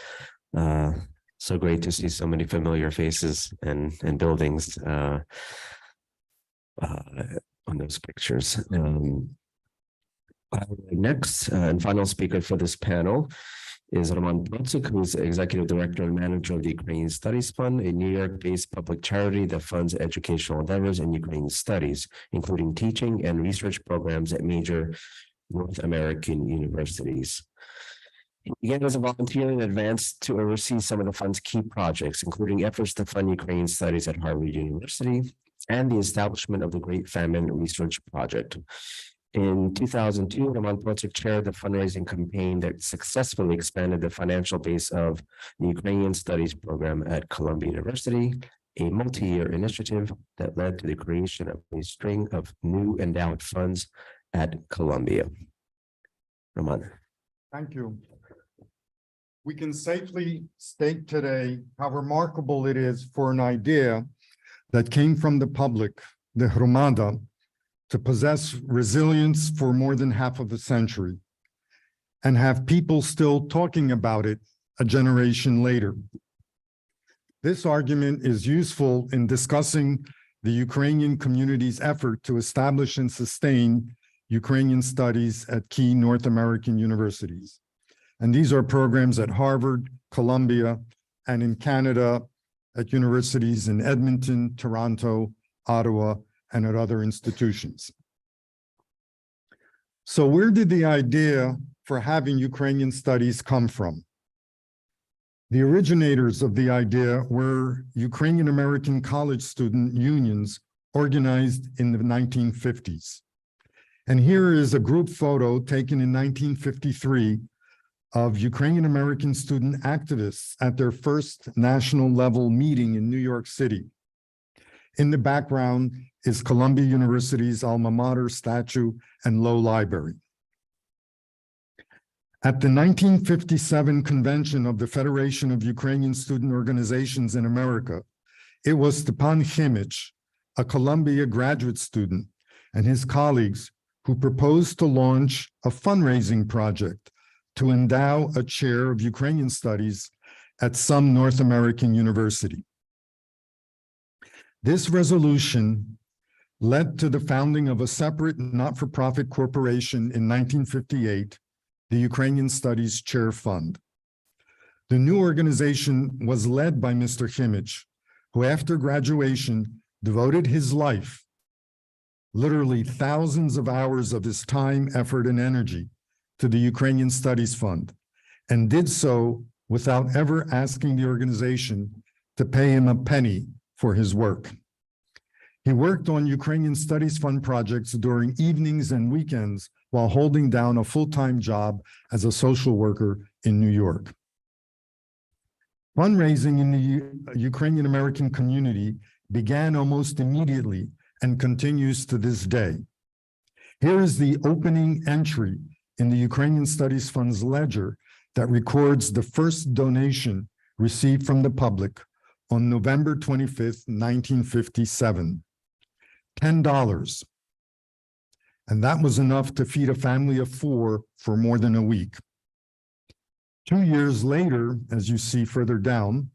So great to see so many familiar faces and buildings on those pictures. Next and final speaker for this panel is Roman Protsuk, who is Executive Director and Manager of the Ukrainian Studies Fund, a New York-based public charity that funds educational endeavors in Ukrainian studies, including teaching and research programs at major North American universities. He began as a volunteer and advanced to oversee some of the fund's key projects, including efforts to fund Ukrainian studies at Harvard University and the establishment of the Great Famine Research Project. In 2002, Roman Protsuk chaired the fundraising campaign that successfully expanded the financial base of the Ukrainian Studies program at Columbia University, a multi-year initiative that led to the creation of a string of new endowed funds at Columbia. Roman.
Thank you. We can safely state today how remarkable it is for an idea that came from the public, the Hromada, to possess resilience for more than half of a century and have people still talking about it a generation later. This argument is useful in discussing the Ukrainian community's effort to establish and sustain Ukrainian studies at key North American universities. And these are programs at Harvard, Columbia, and in Canada at universities in Edmonton, Toronto, Ottawa, and at other institutions. So where did the idea for having Ukrainian studies come from? The originators of the idea were Ukrainian American college student unions organized in the 1950s. And here is a group photo taken in 1953 of Ukrainian American student activists at their first national level meeting in New York City. In the background is Columbia University's alma mater statue and Low Library. At the 1957 convention of the Federation of Ukrainian Student Organizations in America, it was Stepan Khimich, a Columbia graduate student, and his colleagues who proposed to launch a fundraising project to endow a chair of Ukrainian studies at some North American university. This resolution led to the founding of a separate not-for-profit corporation in 1958, the Ukrainian Studies Chair Fund. The new organization was led by Mr. Khimich, who after graduation devoted his life, literally thousands of hours of his time, effort, and energy to the Ukrainian Studies Fund, and did so without ever asking the organization to pay him a penny for his work. He worked on Ukrainian Studies Fund projects during evenings and weekends while holding down a full-time job as a social worker in New York. Fundraising in the Ukrainian American community began almost immediately and continues to this day. Here is the opening entry in the Ukrainian Studies Fund's ledger that records the first donation received from the public on November 25th, 1957, $10. And that was enough to feed a family of 4 for more than a week. 2 years later, as you see further down,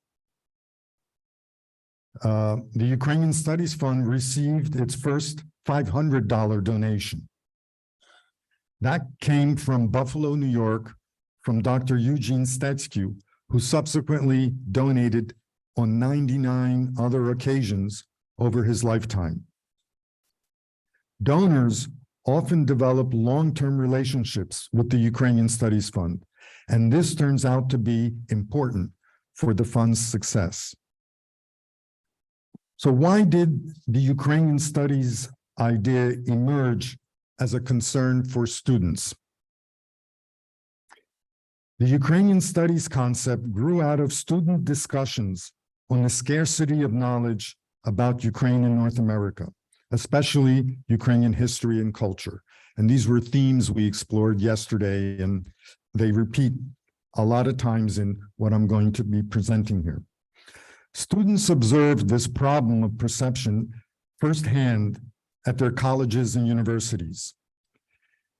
the Ukrainian Studies Fund received its first $500 donation. That came from Buffalo, New York, from Dr. Eugene Stetsky, who subsequently donated on 99 other occasions over his lifetime. Donors often develop long-term relationships with the Ukrainian Studies Fund, and this turns out to be important for the fund's success. So why did the Ukrainian studies idea emerge as a concern for students. The Ukrainian studies concept grew out of student discussions on the scarcity of knowledge about Ukraine and North America, especially Ukrainian history and culture. And these were themes we explored yesterday, and they repeat a lot of times in what I'm going to be presenting here. Students observed this problem of perception firsthand at their colleges and universities.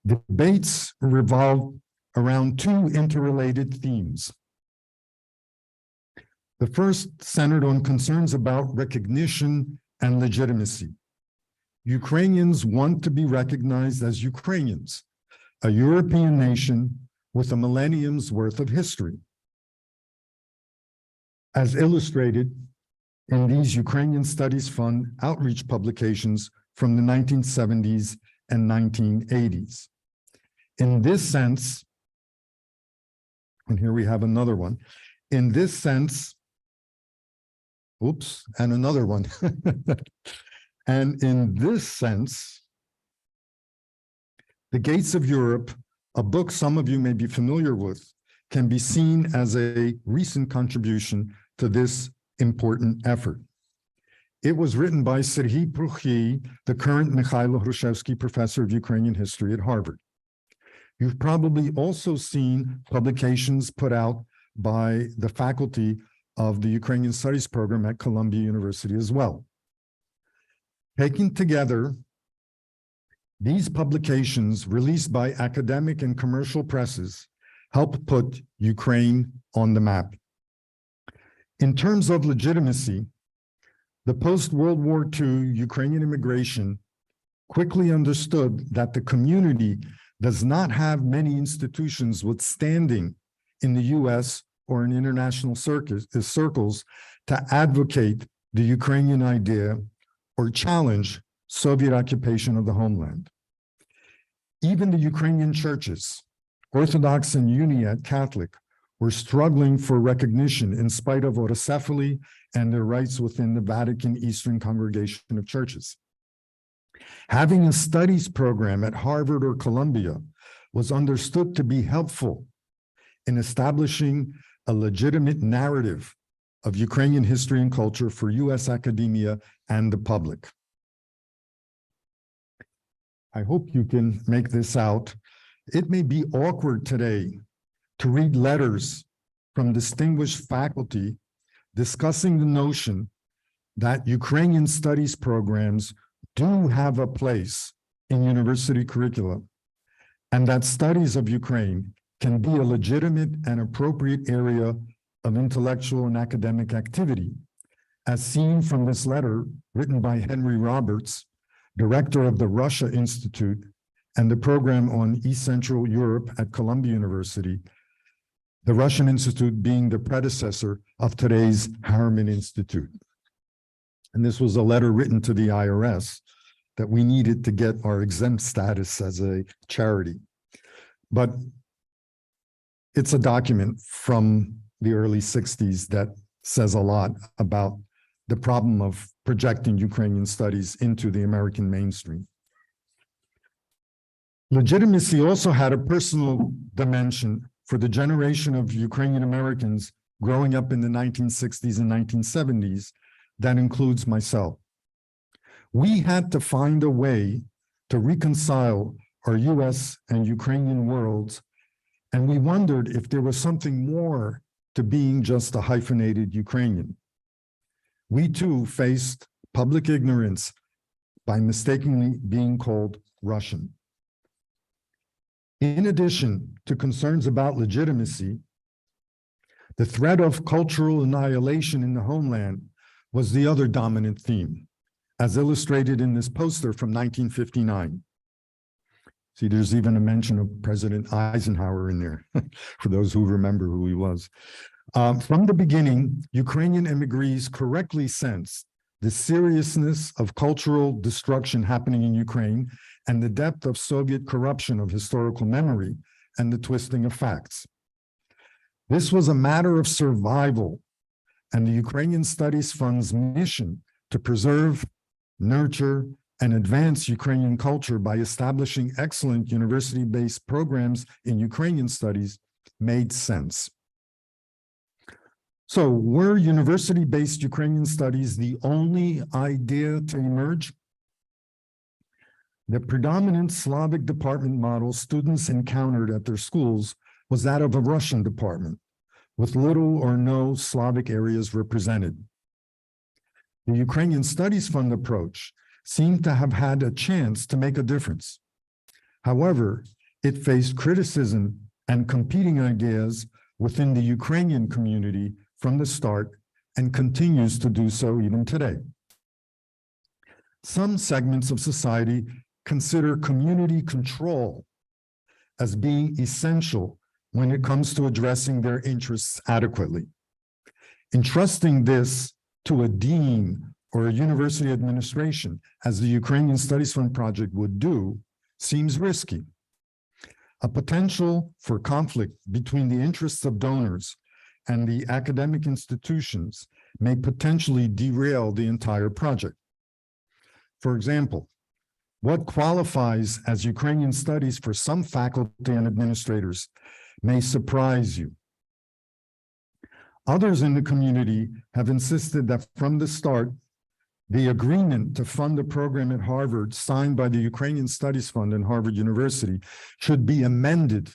Debates revolved around two interrelated themes. The first centered on concerns about recognition and legitimacy. Ukrainians want to be recognized as Ukrainians, a European nation with a millennium's worth of history, as illustrated in these Ukrainian Studies Fund outreach publications from the 1970s and 1980s. In this sense, and here we have another one, in this sense, oops, and another one. And in this sense, The Gates of Europe, a book some of you may be familiar with, can be seen as a recent contribution to this important effort. It was written by Serhiy Prukhy, the current Mikhailo Hrushevsky Professor of Ukrainian History at Harvard. You've probably also seen publications put out by the faculty of the Ukrainian Studies program at Columbia University as well. Taken together, these publications released by academic and commercial presses help put Ukraine on the map. In terms of legitimacy, the post-World War II Ukrainian immigration quickly understood that the community does not have many institutions withstanding in the US or in international circles to advocate the Ukrainian idea or challenge Soviet occupation of the homeland. Even the Ukrainian churches, Orthodox and Uniate Catholic, were struggling for recognition in spite of autocephaly and their rights within the Vatican Eastern Congregation of Churches. Having a studies program at Harvard or Columbia was understood to be helpful in establishing a legitimate narrative of Ukrainian history and culture for US academia and the public. I hope you can make this out. It may be awkward today to read letters from distinguished faculty discussing the notion that Ukrainian studies programs do have a place in university curricula, and that studies of Ukraine can be a legitimate and appropriate area of intellectual and academic activity, as seen from this letter written by Henry Roberts, director of the Russia Institute and the program on East Central Europe at Columbia University, the Russian Institute being the predecessor of today's Harriman Institute. And this was a letter written to the IRS that we needed to get our exempt status as a charity. But it's a document from the early 60s that says a lot about the problem of projecting Ukrainian studies into the American mainstream. Legitimacy also had a personal dimension for the generation of Ukrainian Americans growing up in the 1960s and 1970s, that includes myself. We had to find a way to reconcile our US and Ukrainian worlds, and we wondered if there was something more to being just a hyphenated Ukrainian. We too faced public ignorance by mistakenly being called Russian. In addition to concerns about legitimacy, the threat of cultural annihilation in the homeland was the other dominant theme, as illustrated in this poster from 1959. See, there's even a mention of President Eisenhower in there, for those who remember who he was. From the beginning, Ukrainian emigres correctly sensed the seriousness of cultural destruction happening in Ukraine and the depth of Soviet corruption of historical memory and the twisting of facts. This was a matter of survival, and the Ukrainian Studies Fund's mission to preserve, nurture, and advance Ukrainian culture by establishing excellent university-based programs in Ukrainian studies made sense. So were university-based Ukrainian studies the only idea to emerge? The predominant Slavic department model students encountered at their schools was that of a Russian department, with little or no Slavic areas represented. The Ukrainian Studies Fund approach seemed to have had a chance to make a difference. However, it faced criticism and competing ideas within the Ukrainian community from the start and continues to do so even today. Some segments of society consider community control as being essential when it comes to addressing their interests adequately. Entrusting this to a dean or a university administration, as the Ukrainian Studies Fund project would do, seems risky. A potential for conflict between the interests of donors and the academic institutions may potentially derail the entire project. For example, what qualifies as Ukrainian studies for some faculty and administrators may surprise you. Others in the community have insisted that from the start, the agreement to fund the program at Harvard signed by the Ukrainian Studies Fund and Harvard University should be amended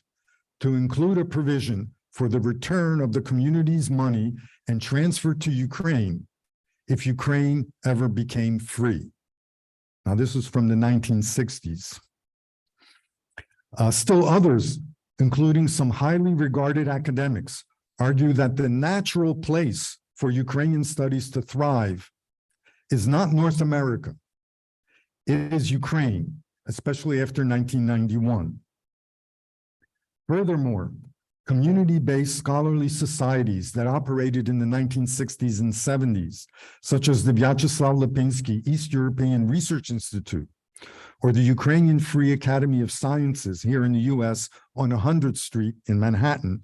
to include a provision for the return of the community's money and transfer to Ukraine if Ukraine ever became free. Now, this was from the 1960s. Still others, including some highly regarded academics, argue that the natural place for Ukrainian studies to thrive is not North America. It is Ukraine, especially after 1991. Furthermore, community-based scholarly societies that operated in the 1960s and 70s, such as the Vyacheslav Lipinski East European Research Institute, or the Ukrainian Free Academy of Sciences here in the US on 100th Street in Manhattan.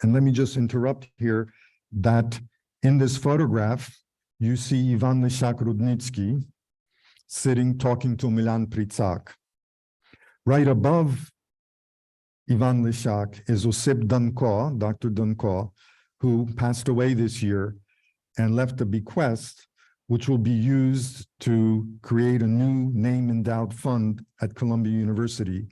And let me just interrupt here that in this photograph, you see Ivan Leshak-Rudnitsky sitting talking to Milan Pritsak. Right above Ivan Leshak is Osip Danko, Dr. Danko, who passed away this year and left a bequest which will be used to create a new name-endowed fund at Columbia University,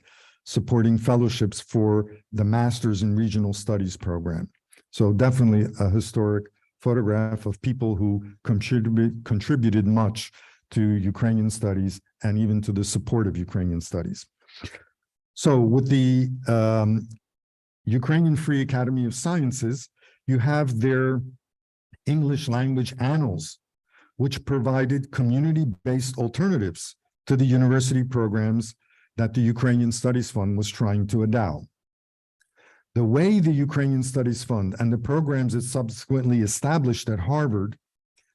supporting fellowships for the Masters in Regional Studies program. So definitely a historic photograph of people who contributed much to Ukrainian studies and even to the support of Ukrainian studies. So with the Ukrainian Free Academy of Sciences, you have their English language annals, which provided community-based alternatives to the university programs that the Ukrainian Studies Fund was trying to endow. The way the Ukrainian Studies Fund and the programs it subsequently established at Harvard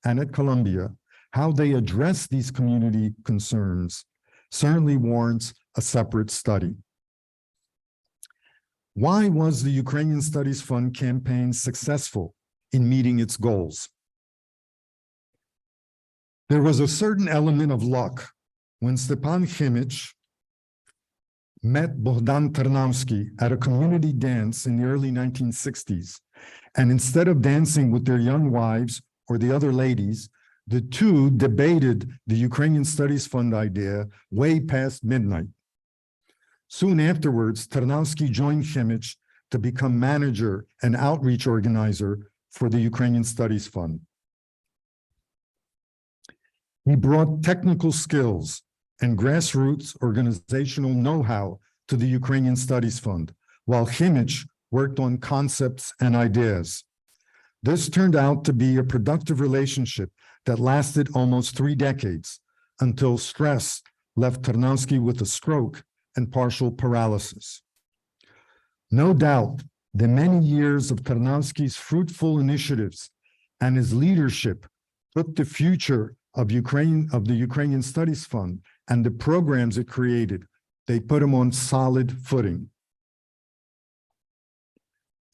and at Columbia, how they address these community concerns, certainly warrants a separate study. Why was the Ukrainian Studies Fund campaign successful in meeting its goals? There was a certain element of luck when Stepan Khimich met Bohdan Tarnavsky at a community dance in the early 1960s. And instead of dancing with their young wives or the other ladies, the two debated the Ukrainian Studies Fund idea way past midnight. Soon afterwards, Tarnavsky joined Khimich to become manager and outreach organizer for the Ukrainian Studies Fund. He brought technical skills and grassroots organizational know-how to the Ukrainian Studies Fund, while Khimich worked on concepts and ideas. This turned out to be a productive relationship that lasted almost 3 decades until stress left Tarnavsky with a stroke and partial paralysis. No doubt, the many years of Tarnavsky's fruitful initiatives and his leadership put the future of the Ukrainian Studies Fund and the programs it created, they put them on solid footing.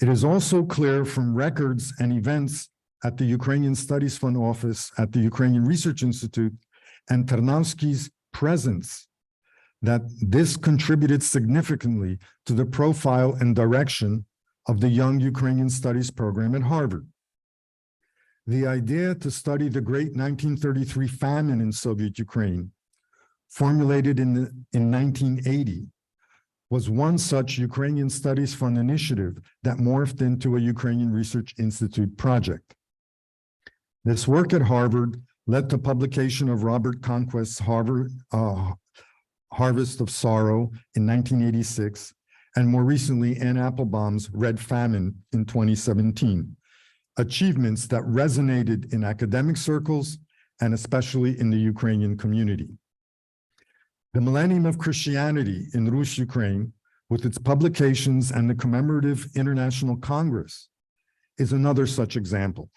It is also clear from records and events at the Ukrainian Studies Fund office at the Ukrainian Research Institute and Tarnowski's presence that this contributed significantly to the profile and direction of the Young Ukrainian Studies program at Harvard. The idea to study the great 1933 famine in Soviet Ukraine, formulated in 1980, was one such Ukrainian Studies Fund initiative that morphed into a Ukrainian Research Institute project. This work at Harvard led to publication of Robert Conquest's Harvest of Sorrow in 1986, and more recently, Anne Applebaum's Red Famine in 2017, achievements that resonated in academic circles and especially in the Ukrainian community. The Millennium of Christianity in Rus Ukraine, with its publications and the commemorative International Congress, is another such example.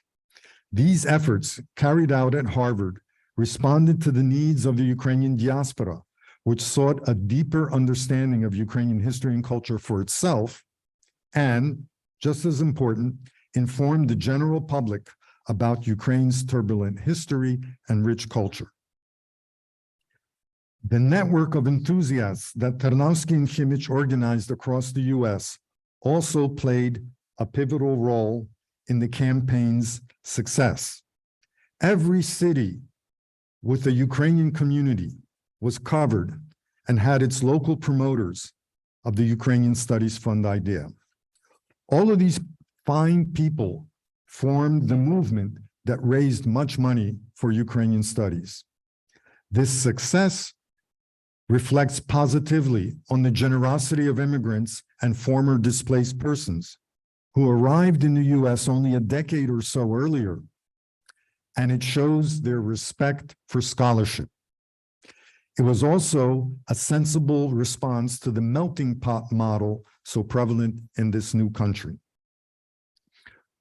These efforts, carried out at Harvard, responded to the needs of the Ukrainian diaspora, which sought a deeper understanding of Ukrainian history and culture for itself, and, just as important, informed the general public about Ukraine's turbulent history and rich culture. The network of enthusiasts that Tarnowski and Chimich organized across the US also played a pivotal role in the campaign's success. Every city with a Ukrainian community was covered and had its local promoters of the Ukrainian Studies Fund idea. All of these fine people formed the movement that raised much money for Ukrainian studies. This success reflects positively on the generosity of immigrants and former displaced persons who arrived in the US only a decade or so earlier, and it shows their respect for scholarship. It was also a sensible response to the melting pot model so prevalent in this new country.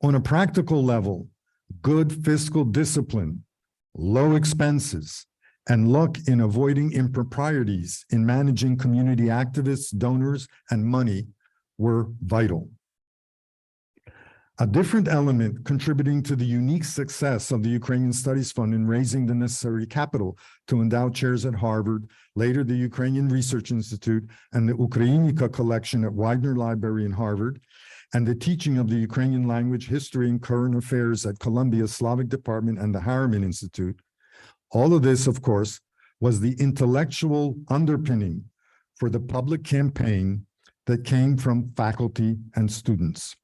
On a practical level, good fiscal discipline, low expenses, and luck in avoiding improprieties in managing community activists, donors, and money were vital. A different element contributing to the unique success of the Ukrainian Studies Fund in raising the necessary capital to endow chairs at Harvard, later the Ukrainian Research Institute, and the Ukrainica collection at Widener Library in Harvard, and the teaching of the Ukrainian language, history, and current affairs at Columbia Slavic Department and the Harriman Institute. All of this, of course, was the intellectual underpinning for the public campaign that came from faculty and students.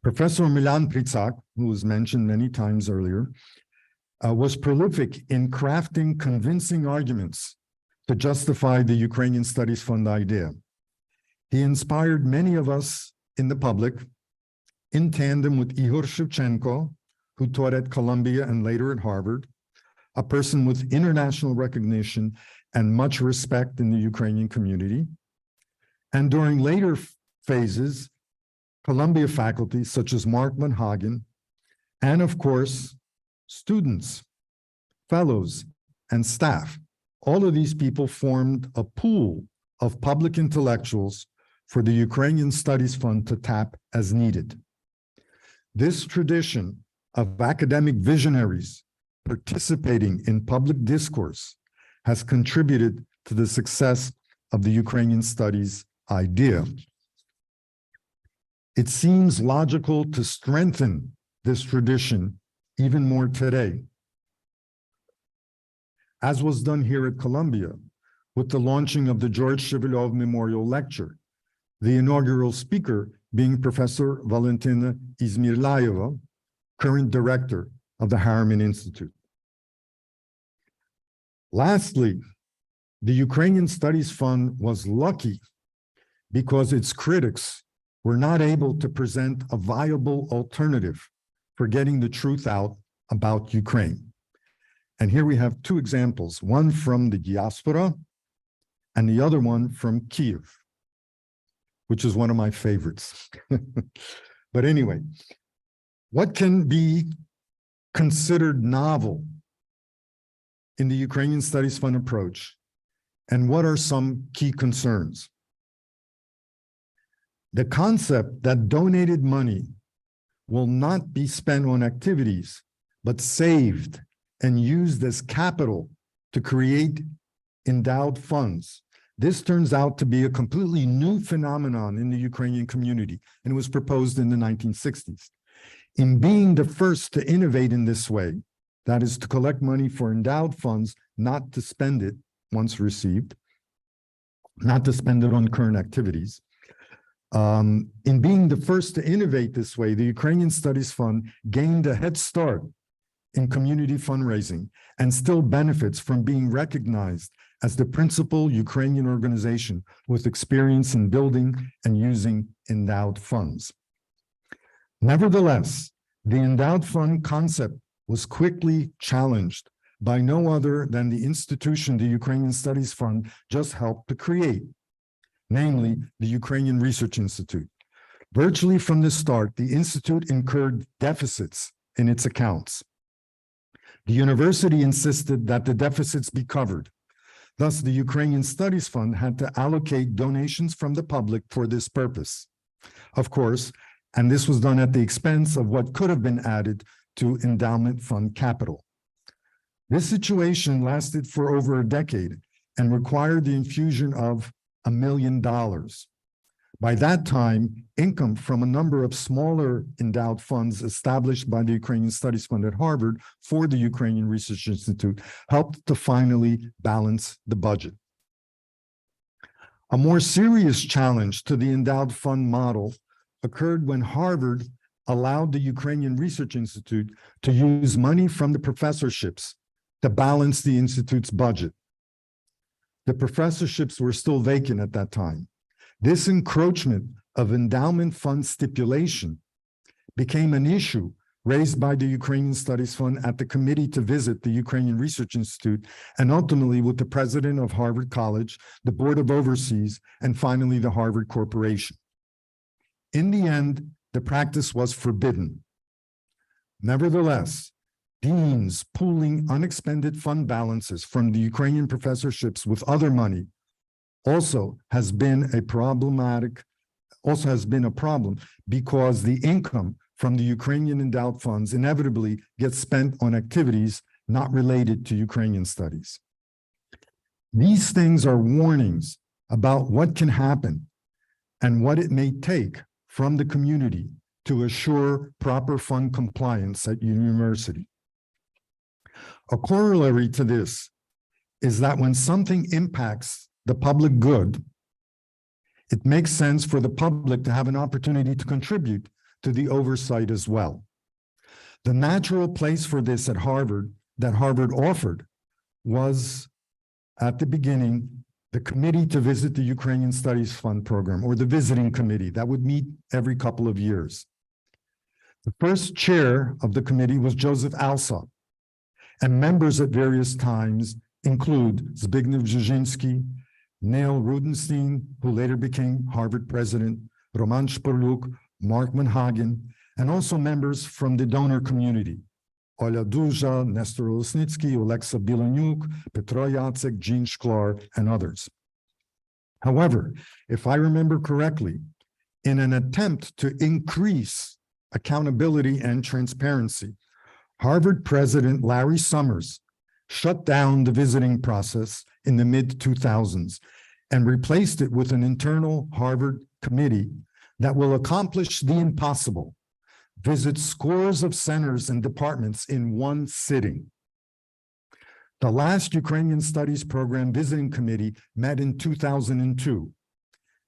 Professor Milan Pritsak, who was mentioned many times earlier, was prolific in crafting convincing arguments to justify the Ukrainian Studies Fund idea. He inspired many of us in the public, in tandem with Ihor Shevchenko, who taught at Columbia and later at Harvard, a person with international recognition and much respect in the Ukrainian community. And during later phases, Columbia faculty such as Mark Van Hagen, and of course, students, fellows, and staff. All of these people formed a pool of public intellectuals for the Ukrainian Studies Fund to tap as needed. This tradition of academic visionaries participating in public discourse has contributed to the success of the Ukrainian studies idea. It seems logical to strengthen this tradition even more today, as was done here at Columbia with the launching of the George Shivilov Memorial Lecture, the inaugural speaker being Professor Valentina Izmirlayeva, current director of the Harriman Institute. Lastly, the Ukrainian Studies Fund was lucky because its critics were not able to present a viable alternative for getting the truth out about Ukraine. And here we have two examples, one from the Diaspora and the other one from Kyiv, which is one of my favorites. But anyway, what can be considered novel in the Ukrainian Studies Fund approach, and what are some key concerns? The concept that donated money will not be spent on activities, but saved and used as capital to create endowed funds. This turns out to be a completely new phenomenon in the Ukrainian community, and it was proposed in the 1960s. In being the first to innovate in this way, that is to collect money for endowed funds, not to spend it once received, not to spend it on current activities. In being the first to innovate this way, the Ukrainian Studies Fund gained a head start in community fundraising and still benefits from being recognized as the principal Ukrainian organization with experience in building and using endowed funds. Nevertheless, the endowed fund concept was quickly challenged by no other than the institution the Ukrainian Studies Fund just helped to create, namely the Ukrainian Research Institute. Virtually from the start, the institute incurred deficits in its accounts. The university insisted that the deficits be covered. Thus, the Ukrainian Studies Fund had to allocate donations from the public for this purpose. Of course, and this was done at the expense of what could have been added to endowment fund capital. This situation lasted for over a decade and required the infusion of $1 million. By that time, income from a number of smaller endowed funds established by the Ukrainian Studies Fund at Harvard for the Ukrainian Research Institute helped to finally balance the budget. A more serious challenge to the endowed fund model occurred when Harvard allowed the Ukrainian Research Institute to use money from the professorships to balance the institute's budget. The professorships were still vacant at that time. This encroachment of endowment fund stipulation became an issue raised by the Ukrainian Studies Fund at the committee to visit the Ukrainian Research Institute, and ultimately with the president of Harvard College, the Board of Overseas, and finally the Harvard Corporation. In the end, the practice was forbidden. Nevertheless, deans pooling unexpended fund balances from the Ukrainian professorships with other money also has been a problem because the income from the Ukrainian endowed funds inevitably gets spent on activities not related to Ukrainian studies. These things are warnings about what can happen and what it may take from the community to assure proper fund compliance at university. A corollary to this is that when something impacts the public good, it makes sense for the public to have an opportunity to contribute to the oversight as well. The natural place for this at Harvard, that Harvard offered, was at the beginning the committee to visit the Ukrainian Studies Fund program, or the visiting committee that would meet every couple of years. The first chair of the committee was Joseph Alsop, and members at various times include Zbigniew Brzezinski, Neil Rudenstein, who later became Harvard president, Roman Shpurluk, Mark Manhagen, and also members from the donor community, Oля Duja, Nestor Olesnitsky, Olexa Bilonyuk, Petro Jacek, Jean Shklar, and others. However, if I remember correctly, in an attempt to increase accountability and transparency, Harvard President Larry Summers shut down the visiting process in the mid-2000s and replaced it with an internal Harvard committee that will accomplish the impossible: visit scores of centers and departments in one sitting. The last Ukrainian Studies Program Visiting Committee met in 2002,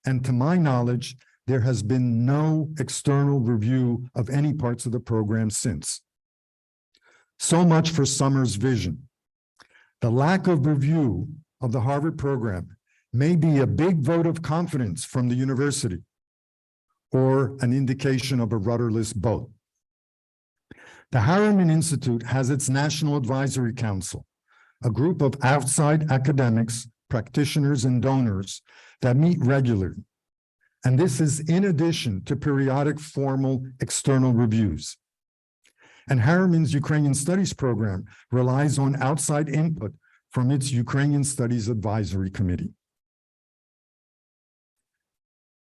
and to my knowledge, there has been no external review of any parts of the program since. So much for Summers' vision. The lack of review of the Harvard program may be a big vote of confidence from the university, or an indication of a rudderless boat. The Harriman Institute has its National Advisory Council, a group of outside academics, practitioners, and donors that meet regularly. And this is in addition to periodic formal external reviews. And Harriman's Ukrainian Studies program relies on outside input from its Ukrainian Studies Advisory Committee.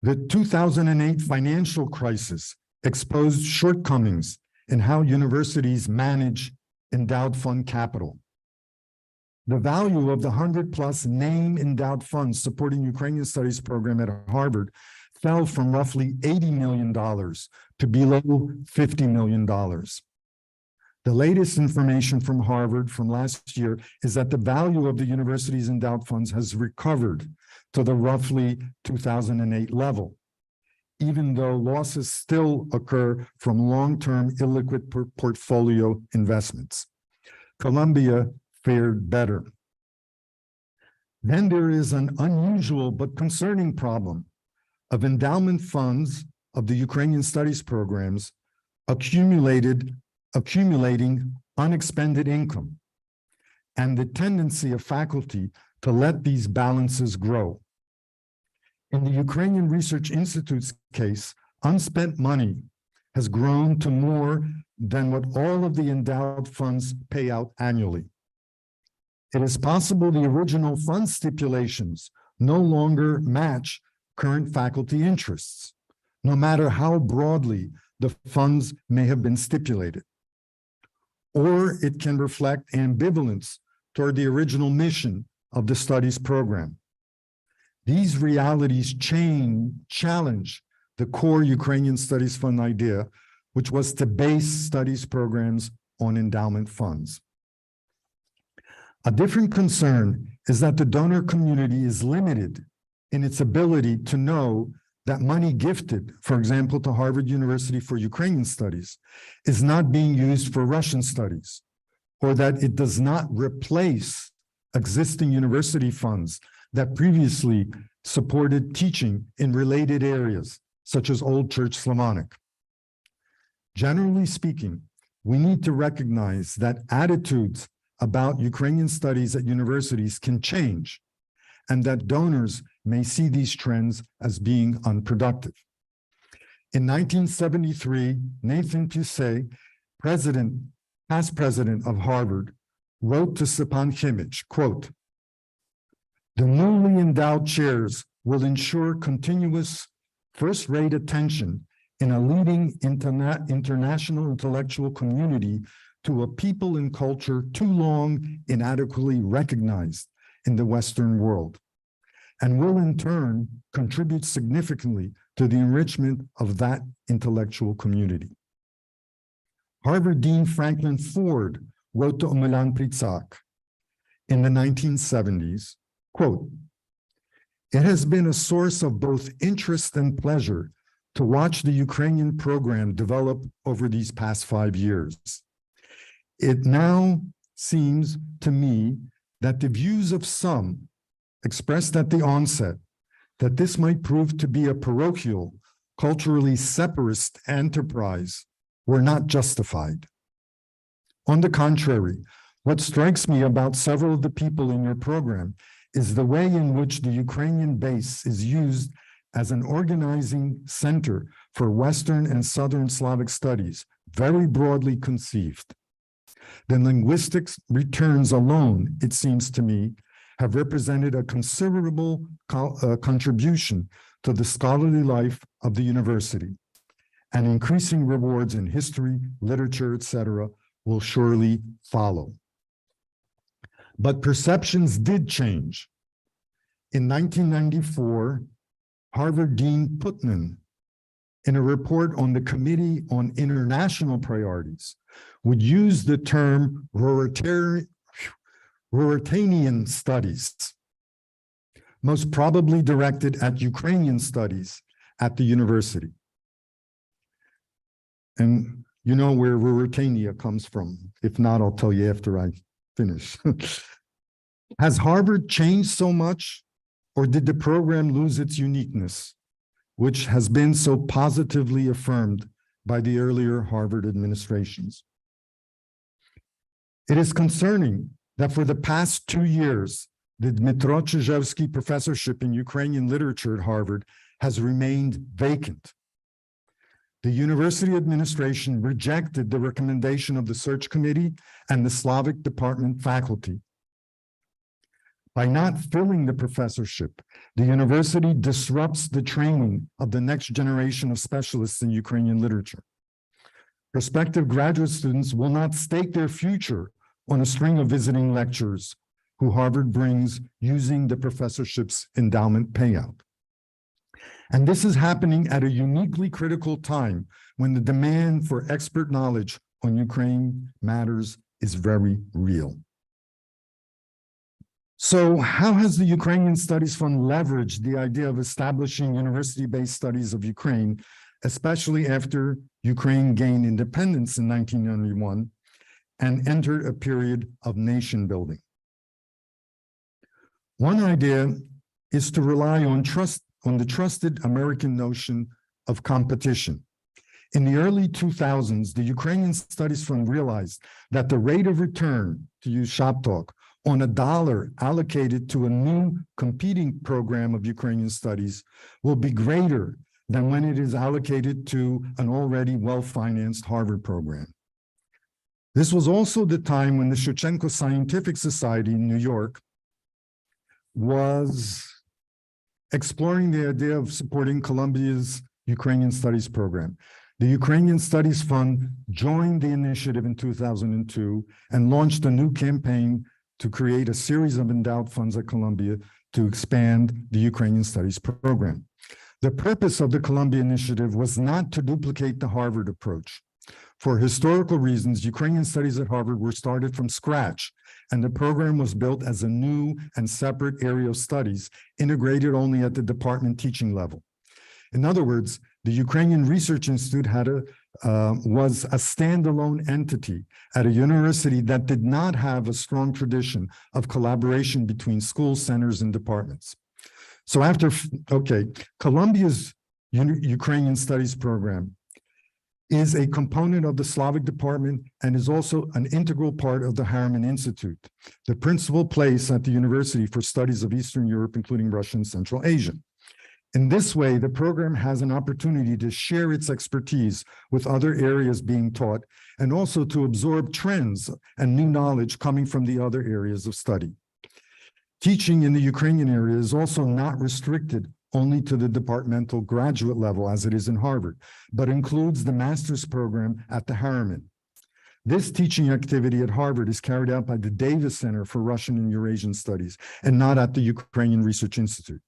The 2008 financial crisis exposed shortcomings in how universities manage endowed fund capital. The value of the 100+ name endowed funds supporting Ukrainian studies program at Harvard fell from roughly $80 million to below $50 million. The latest information from Harvard from last year is that the value of the university's endowed funds has recovered to the roughly 2008 level, even though losses still occur from long-term illiquid portfolio investments. Columbia fared better. Then there is an unusual but concerning problem of endowment funds of the Ukrainian studies programs accumulating unexpended income, and the tendency of faculty to let these balances grow. In the Ukrainian Research Institute's case, unspent money has grown to more than what all of the endowed funds pay out annually. It is possible the original fund stipulations no longer match current faculty interests, no matter how broadly the funds may have been stipulated. Or it can reflect ambivalence toward the original mission of the studies program. These realities challenge the core Ukrainian Studies Fund idea, which was to base studies programs on endowment funds. A different concern is that the donor community is limited in its ability to know that money gifted, for example, to Harvard University for Ukrainian studies, is not being used for Russian studies, or that it does not replace existing university funds that previously supported teaching in related areas, such as Old Church Slavonic. Generally speaking, we need to recognize that attitudes about Ukrainian studies at universities can change, and that donors may see these trends as being unproductive. In 1973, Nathan Pusey, past president of Harvard, wrote to Stepan Khimich, quote, "The newly endowed chairs will ensure continuous first-rate attention in a leading international intellectual community to a people and culture too long inadequately recognized in the Western world, and will in turn contribute significantly to the enrichment of that intellectual community." Harvard Dean Franklin Ford wrote to Milan Pritsak in the 1970s, quote, "It has been a source of both interest and pleasure to watch the Ukrainian program develop over these past 5 years. It now seems to me that the views of some expressed at the onset that this might prove to be a parochial, culturally separatist enterprise were not justified. On the contrary, what strikes me about several of the people in your program is the way in which the Ukrainian base is used as an organizing center for Western and Southern Slavic studies, very broadly conceived. The linguistics returns alone, it seems to me, have represented a considerable contribution to the scholarly life of the university, and increasing rewards in history, literature, etc., will surely follow. But perceptions did change. In 1994, Harvard Dean Putnam, in a report on the Committee on International Priorities, would use the term Ruritanian studies, most probably directed at Ukrainian studies at the university. And you know where Ruritania comes from. If not, I'll tell you after I finish. Has Harvard changed so much, or did the program lose its uniqueness, which has been so positively affirmed by the earlier Harvard administrations? It is concerning that for the past 2 years, the Dmytro Chizhevsky Professorship in Ukrainian Literature at Harvard has remained vacant. The university administration rejected the recommendation of the search committee and the Slavic department faculty. By not filling the professorship, the university disrupts the training of the next generation of specialists in Ukrainian literature. Prospective graduate students will not stake their future on a string of visiting lecturers who Harvard brings using the professorship's endowment payout. And this is happening at a uniquely critical time when the demand for expert knowledge on Ukraine matters is very real. So how has the Ukrainian Studies Fund leveraged the idea of establishing university-based studies of Ukraine, especially after Ukraine gained independence in 1991 and entered a period of nation building? One idea is to rely on the trusted American notion of competition. In the early 2000s, the Ukrainian Studies Fund realized that the rate of return, to use shop talk, on $1 allocated to a new competing program of Ukrainian studies will be greater than when it is allocated to an already well-financed Harvard program. This was also the time when the Shevchenko Scientific Society in New York was exploring the idea of supporting Columbia's Ukrainian Studies program. The Ukrainian Studies Fund joined the initiative in 2002 and launched a new campaign to create a series of endowed funds at Columbia to expand the Ukrainian Studies program. The purpose of the Columbia initiative was not to duplicate the Harvard approach. For historical reasons, Ukrainian studies at Harvard were started from scratch, and the program was built as a new and separate area of studies, integrated only at the department teaching level. In other words, the Ukrainian Research Institute was a standalone entity at a university that did not have a strong tradition of collaboration between school centers and departments. So Columbia's Ukrainian Studies program is a component of the Slavic department and is also an integral part of the Harriman Institute, the principal place at the university for studies of Eastern Europe, including Russia and Central Asia. In this way, the program has an opportunity to share its expertise with other areas being taught and also to absorb trends and new knowledge coming from the other areas of study. Teaching in the Ukrainian area is also not restricted only to the departmental graduate level as it is in Harvard, but includes the master's program at the Harriman. This teaching activity at Harvard is carried out by the Davis Center for Russian and Eurasian Studies and not at the Ukrainian Research Institute.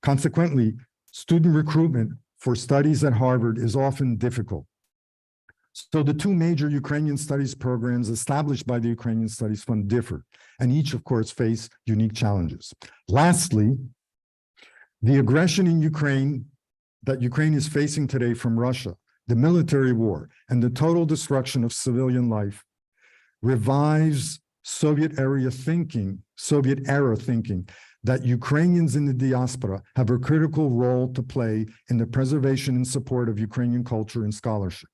Consequently, student recruitment for studies at Harvard is often difficult. So the two major Ukrainian studies programs established by the Ukrainian Studies Fund differ, and each, of course, face unique challenges. Lastly, the aggression in Ukraine that Ukraine is facing today from Russia, the military war, and the total destruction of civilian life revives Soviet-era thinking that Ukrainians in the diaspora have a critical role to play in the preservation and support of Ukrainian culture and scholarship.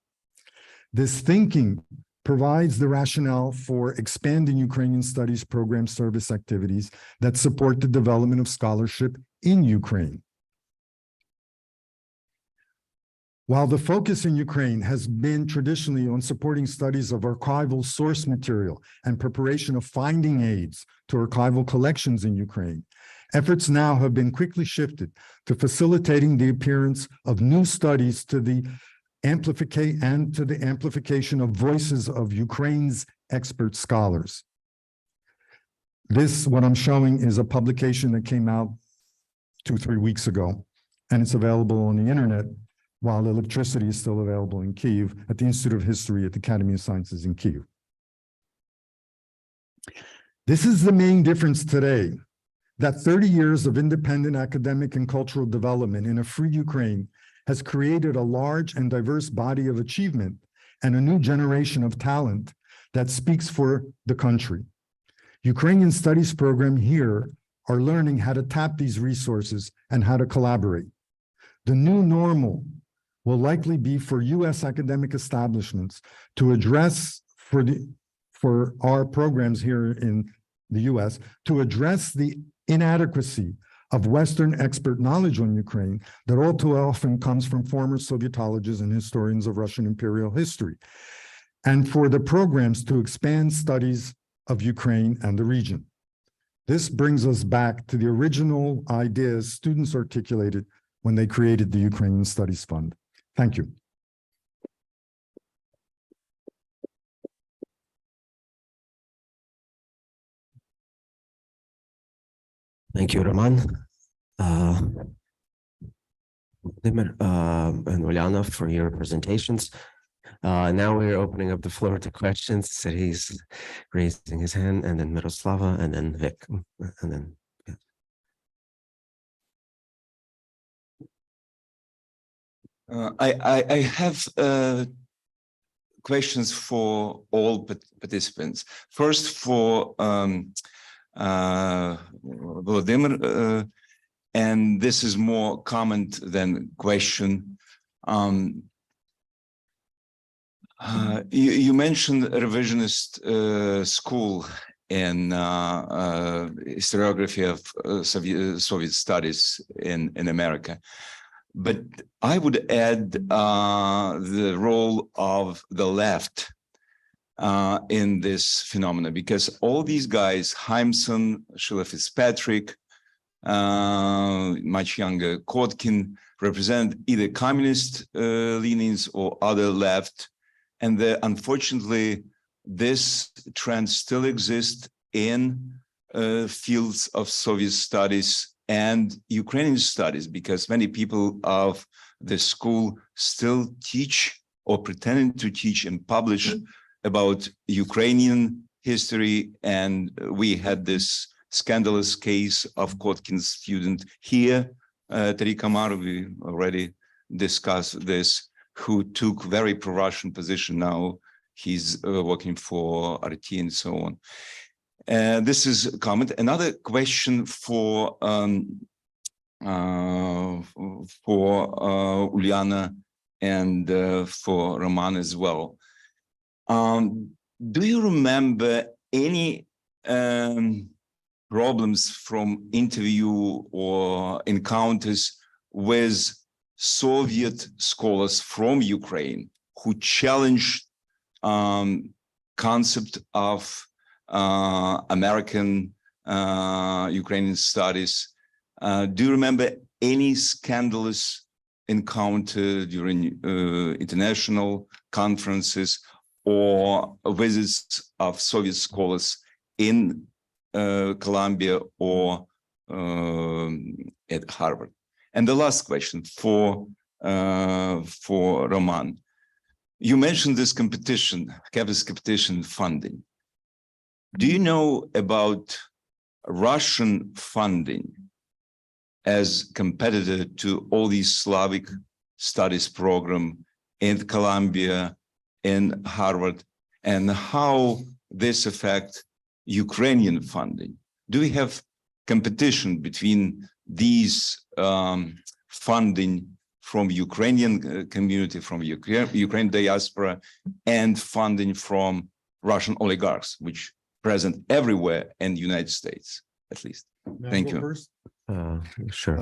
This thinking provides the rationale for expanding Ukrainian studies program service activities that support the development of scholarship in Ukraine. While the focus in Ukraine has been traditionally on supporting studies of archival source material and preparation of finding aids to archival collections in Ukraine, efforts now have been quickly shifted to facilitating the appearance of new studies to the amplification of voices of Ukraine's expert scholars. This, what I'm showing, is a publication that came out 2-3 weeks ago, and it's available on the internet while electricity is still available in Kyiv at the Institute of History at the Academy of Sciences in Kyiv. This is the main difference today, that 30 years of independent academic and cultural development in a free Ukraine has created a large and diverse body of achievement and a new generation of talent that speaks for the country. Ukrainian studies program here are learning how to tap these resources and how to collaborate. The new normal will likely be for U.S. academic establishments to address for our programs here in the U.S. to address the inadequacy of Western expert knowledge on Ukraine that all too often comes from former Sovietologists and historians of Russian imperial history, and for the programs to expand studies of Ukraine and the region. This brings us back to the original ideas students articulated when they created the Ukrainian Studies Fund. Thank you.
Thank you, Roman. Vladimir, and Uliana for your presentations. Now we're opening up the floor to questions. So he's raising his hand, and then Miroslava, and then Vic, and then.
I have questions for all participants. First, for Vladimir, and this is more comment than question. You mentioned revisionist school in historiography of Soviet studies in America. But I would add the role of the left in this phenomenon, because all these guys, Heimson, Sheila Fitzpatrick, much younger Kotkin, represent either communist leanings or other left. And unfortunately, this trend still exists in fields of Soviet studies and Ukrainian studies, because many people of the school still teach or pretending to teach and publish about Ukrainian history. And we had this scandalous case of Kotkin's student here, Tariq Amar, we already discussed this, who took very pro-Russian position. Now he's working for RT and so on. This is a comment. Another question for Uliana and for Roman as well. Do you remember any problems from interview or encounters with Soviet scholars from Ukraine who challenged concept of American Ukrainian studies? Do you remember any scandalous encounter during international conferences or visits of Soviet scholars in Columbia or at Harvard? And the last question for Roman. You mentioned this competition, campus competition funding. Do you know about Russian funding as competitor to all these Slavic studies program in Columbia, in Harvard, and how this affects Ukrainian funding? Do we have competition between these funding from Ukrainian community, from Ukraine diaspora, and funding from Russian oligarchs, which present everywhere in the United States, at least? Thank you.
First?
Sure.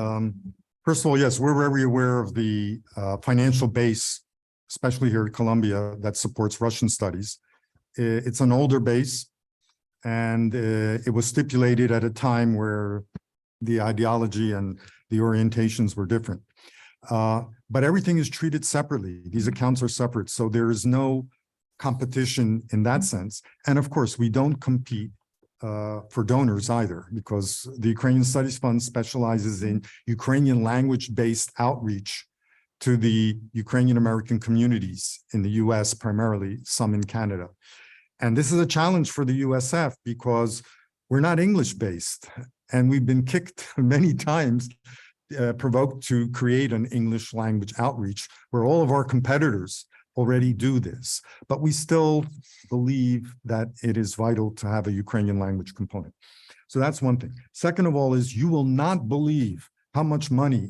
First of all, yes, we're very aware of the financial base, especially here at Columbia, that supports Russian studies. It's an older base, and it was stipulated at a time where the ideology and the orientations were different. But everything is treated separately. These accounts are separate, so there is no competition in that sense. And of course, we don't compete for donors either, because the Ukrainian Studies Fund specializes in Ukrainian language-based outreach to the Ukrainian American communities in the US primarily, some in Canada. And this is a challenge for the USF because we're not English-based, and we've been kicked many times, provoked to create an English language outreach where all of our competitors already do this. But we still believe that it is vital to have a Ukrainian language component. So that's one thing. Second of all is you will not believe how much money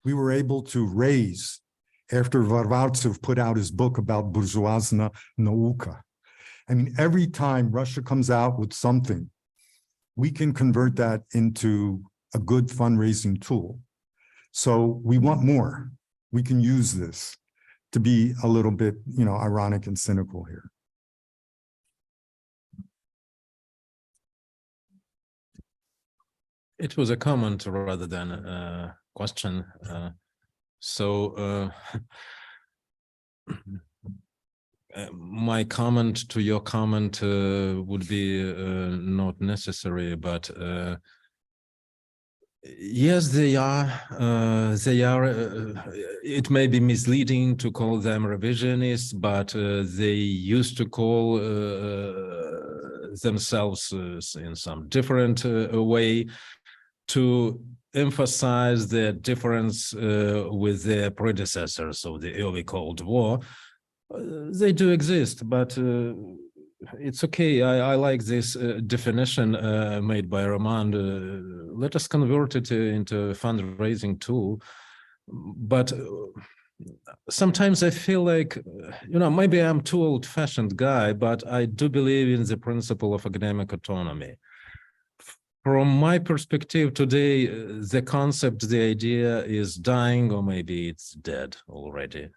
we were able to raise after Varvartsev put out his book about bourgeoisie nauka. I mean, every time Russia comes out with something, we can convert that into a good fundraising tool. So we want more. We can use this to be a little bit, ironic and cynical here.
It was a comment rather than a question. My comment to your comment would be not necessary, but Yes, they are. They are. It may be misleading to call them revisionists, but they used to call themselves in some different way to emphasize the difference with their predecessors of the early Cold War. They do exist, but it's okay. I like this definition made by Roman. Let us convert it into a fundraising tool. But sometimes I feel like, maybe I'm too old-fashioned guy, but I do believe in the principle of academic autonomy. From my perspective today, the concept, the idea is dying, or maybe it's dead already.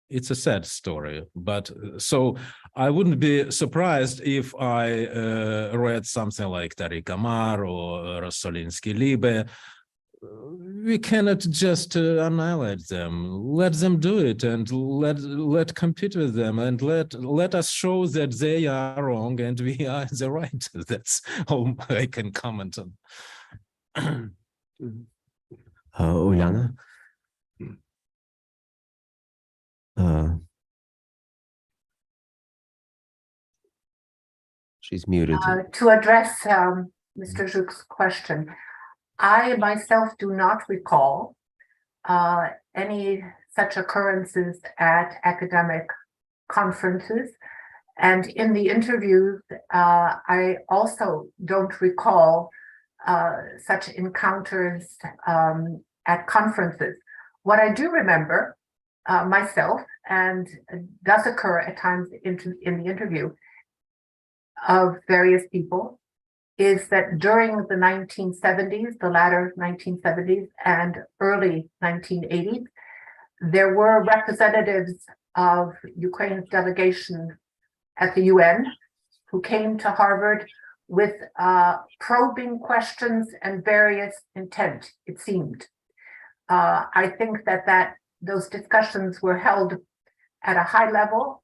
It's a sad story, but so I wouldn't be surprised if I read something like Tariq Amar or Rossolinsky Liebe. We cannot just annihilate them. Let them do it, and let compete with them, and let us show that they are wrong and we are the right. That's all I can comment on.
Uliana? She's muted.
To address Mr. Zhuk's question, I myself do not recall any such occurrences at academic conferences. And in the interviews, I also don't recall such encounters at conferences. What I do remember myself, and does occur at times in the interview of various people, is that during the 1970s, the latter 1970s and early 1980s, there were representatives of Ukraine's delegation at the UN who came to Harvard with probing questions and various intent, it seemed. I think that those discussions were held at a high level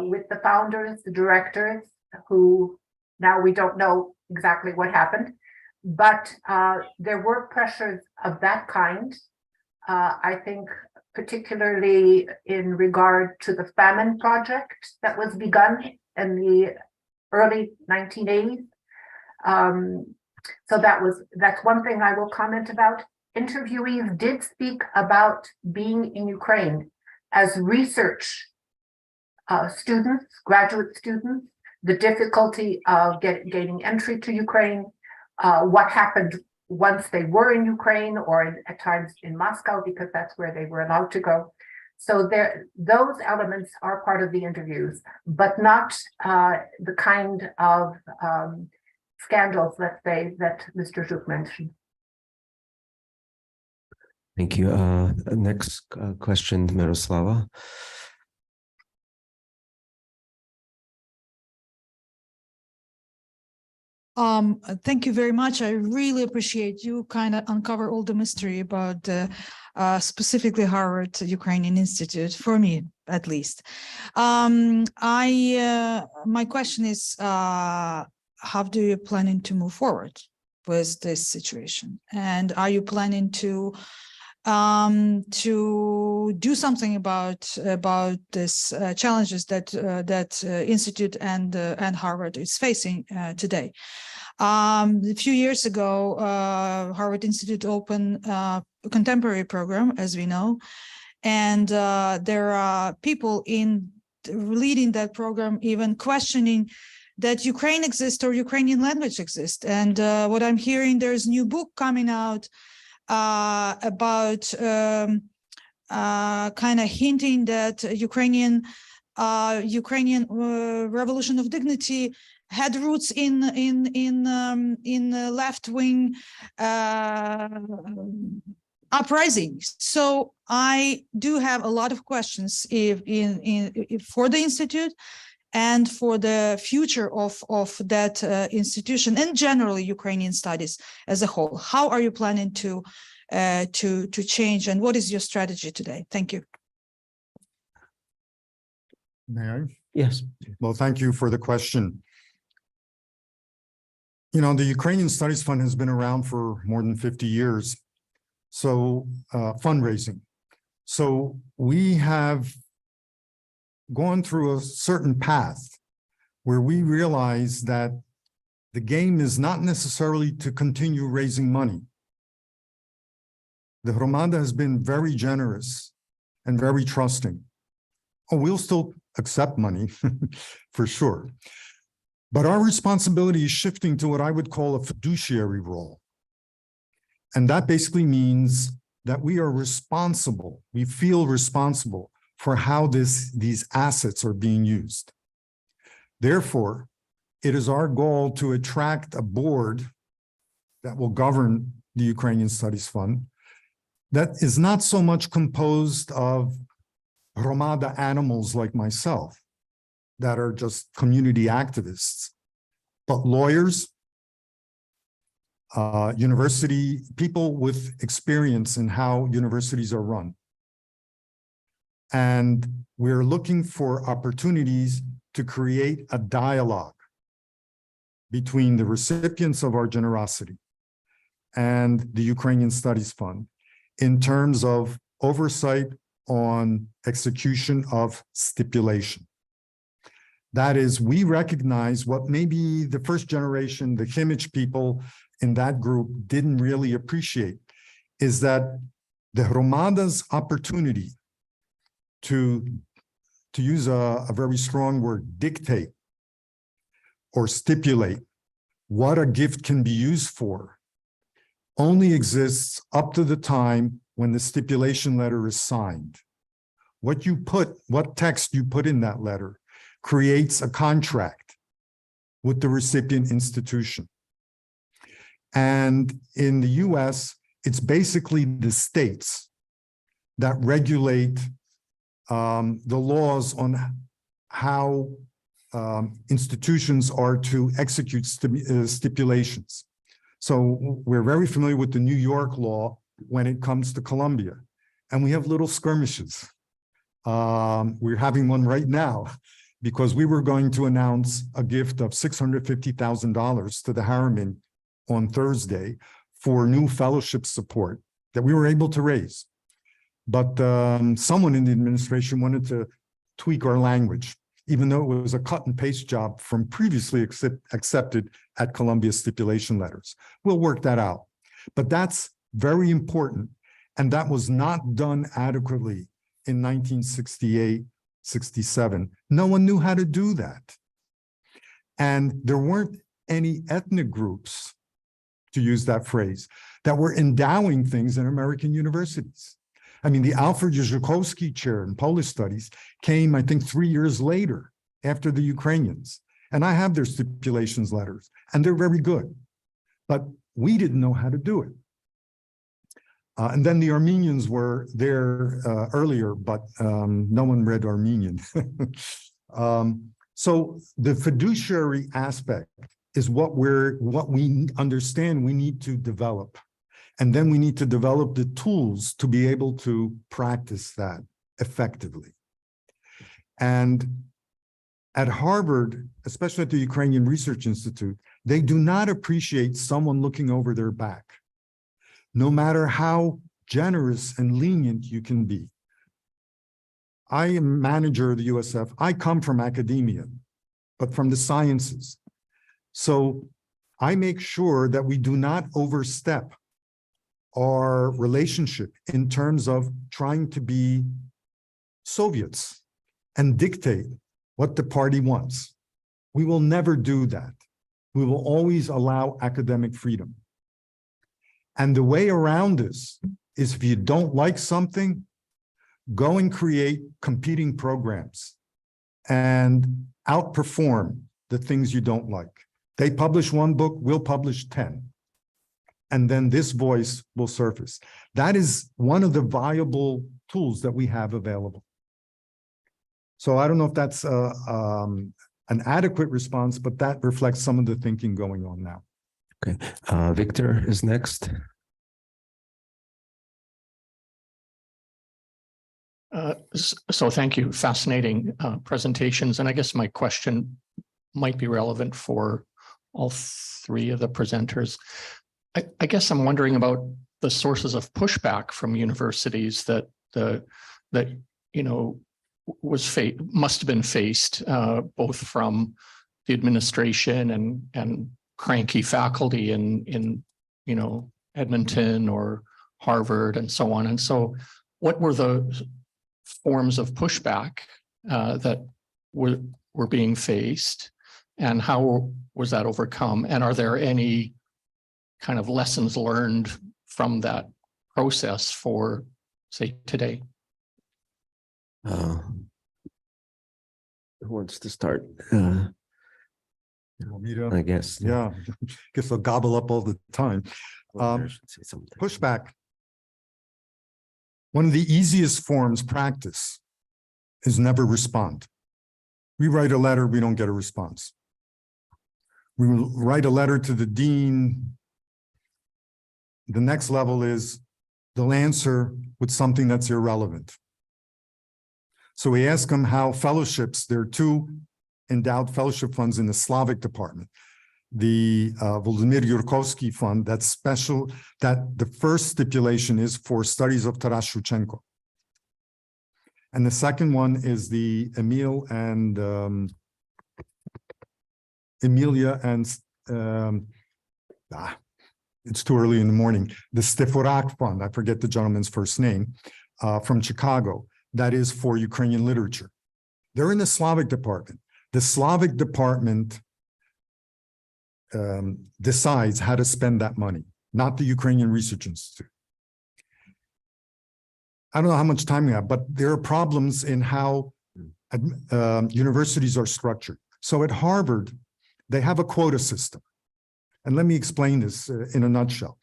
with the founders, the directors, who now we don't know exactly what happened, but there were pressures of that kind. I think particularly in regard to the famine project that was begun in the early 1980s. So that's one thing I will comment about. Interviewees did speak about being in Ukraine as research students, graduate students, the difficulty of gaining entry to Ukraine, what happened once they were in Ukraine, or at times in Moscow, because that's where they were allowed to go. So those elements are part of the interviews, but not the kind of scandals, let's say, that Mr. Zhuk mentioned.
Thank you. Next question, Miroslava.
Thank you very much. I really appreciate you kind of uncover all the mystery about specifically Harvard Ukrainian Institute, for me at least. My question is, how do you planning to move forward with this situation? And are you planning to do something about this challenges that institute and Harvard is facing today? A few years ago, Harvard Institute opened a contemporary program, as we know, and there are people leading that program even questioning that Ukraine exists or Ukrainian language exists. And what I'm hearing, there's a new book coming out about kind of hinting that Ukrainian Revolution of Dignity had roots in left-wing uprisings. So I do have a lot of questions for the institute and for the future of that institution and generally Ukrainian studies as a whole. How are you planning to change, and what is your strategy today? Thank you.
May I?
Yes.
Well, thank you for the question. the Ukrainian Studies Fund has been around for more than 50 years. So fundraising. So we have gone through a certain path where we realize that the game is not necessarily to continue raising money. The Hromada has been very generous and very trusting. Oh, we'll still accept money for sure. But our responsibility is shifting to what I would call a fiduciary role. And that basically means that we are responsible, we feel responsible for how these assets are being used. Therefore, it is our goal to attract a board that will govern the Ukrainian Studies Fund that is not so much composed of Hromada animals like myself that are just community activists, but lawyers, university people with experience in how universities are run. And we're looking for opportunities to create a dialogue between the recipients of our generosity and the Ukrainian Studies Fund in terms of oversight on execution of stipulation. That is, we recognize what maybe the first generation, the Kimmich people in that group didn't really appreciate, is that the Hromada's opportunity to use a very strong word, dictate or stipulate what a gift can be used for, only exists up to the time when the stipulation letter is signed. What text you put in that letter creates a contract with the recipient institution. And in the US, it's basically the states that regulate the laws on how institutions are to execute stipulations. So we're very familiar with the New York law when it comes to Columbia, and we have little skirmishes. We're having one right now because we were going to announce a gift of $650,000 to the Harriman on Thursday for new fellowship support that we were able to raise. But someone in the administration wanted to tweak our language, even though it was a cut and paste job from previously accepted at Columbia stipulation letters. We'll work that out. But that's very important. And that was not done adequately in 1968, 67. No one knew how to do that. And there weren't any ethnic groups, to use that phrase, that were endowing things in American universities. I mean, the Alfred Jerzakowski Chair in Polish Studies came, I think, 3 years later after the Ukrainians. And I have their stipulations letters, and they're very good. But we didn't know how to do it. And then the Armenians were there earlier, but no one read Armenian. So the fiduciary aspect is what we understand we need to develop. And then we need to develop the tools to be able to practice that effectively. And at Harvard, especially at the Ukrainian Research Institute, they do not appreciate someone looking over their back, no matter how generous and lenient you can be. I am manager of the USF. I come from academia, but from the sciences. So I make sure that we do not overstep our relationship in terms of trying to be Soviets and dictate what the party wants. We will never do that. We will always allow academic freedom. And the way around this is, if you don't like something, go and create competing programs and outperform the things you don't like. They publish one book, we'll publish 10. And then this voice will surface. That is one of the viable tools that we have available. So I don't know if that's an adequate response, but that reflects some of the thinking going on now.
Okay, Victor is next.
So thank you. Fascinating presentations. And I guess my question might be relevant for all three of the presenters. I guess I'm wondering about the sources of pushback from universities that must have been faced both from the administration and cranky faculty in Edmonton or Harvard and so on. And so what were the forms of pushback that were being faced, and how was that overcome? And are there any kind of lessons learned from that process for, say, today?
Who wants to start?
You want me to?
I guess.
Yeah, guess I'll gobble up all the time.
I should say something.
Pushback. One of the easiest forms practice is never respond. We write a letter, we don't get a response. We will write a letter to the dean. The next level is they'll answer with something that's irrelevant. So we ask them how fellowships, there are two endowed fellowship funds in the Slavic department. The Vladimir Yurkovsky Fund, that's special, that the first stipulation is for studies of Taras Shevchenko. And the second one is the Emilia and it's too early in the morning. The Steforak Fund, I forget the gentleman's first name, from Chicago, that is for Ukrainian literature. They're in the Slavic department. The Slavic department decides how to spend that money, not the Ukrainian Research Institute. I don't know how much time we have, but there are problems in how universities are structured. So at Harvard, they have a quota system. And let me explain this in a nutshell.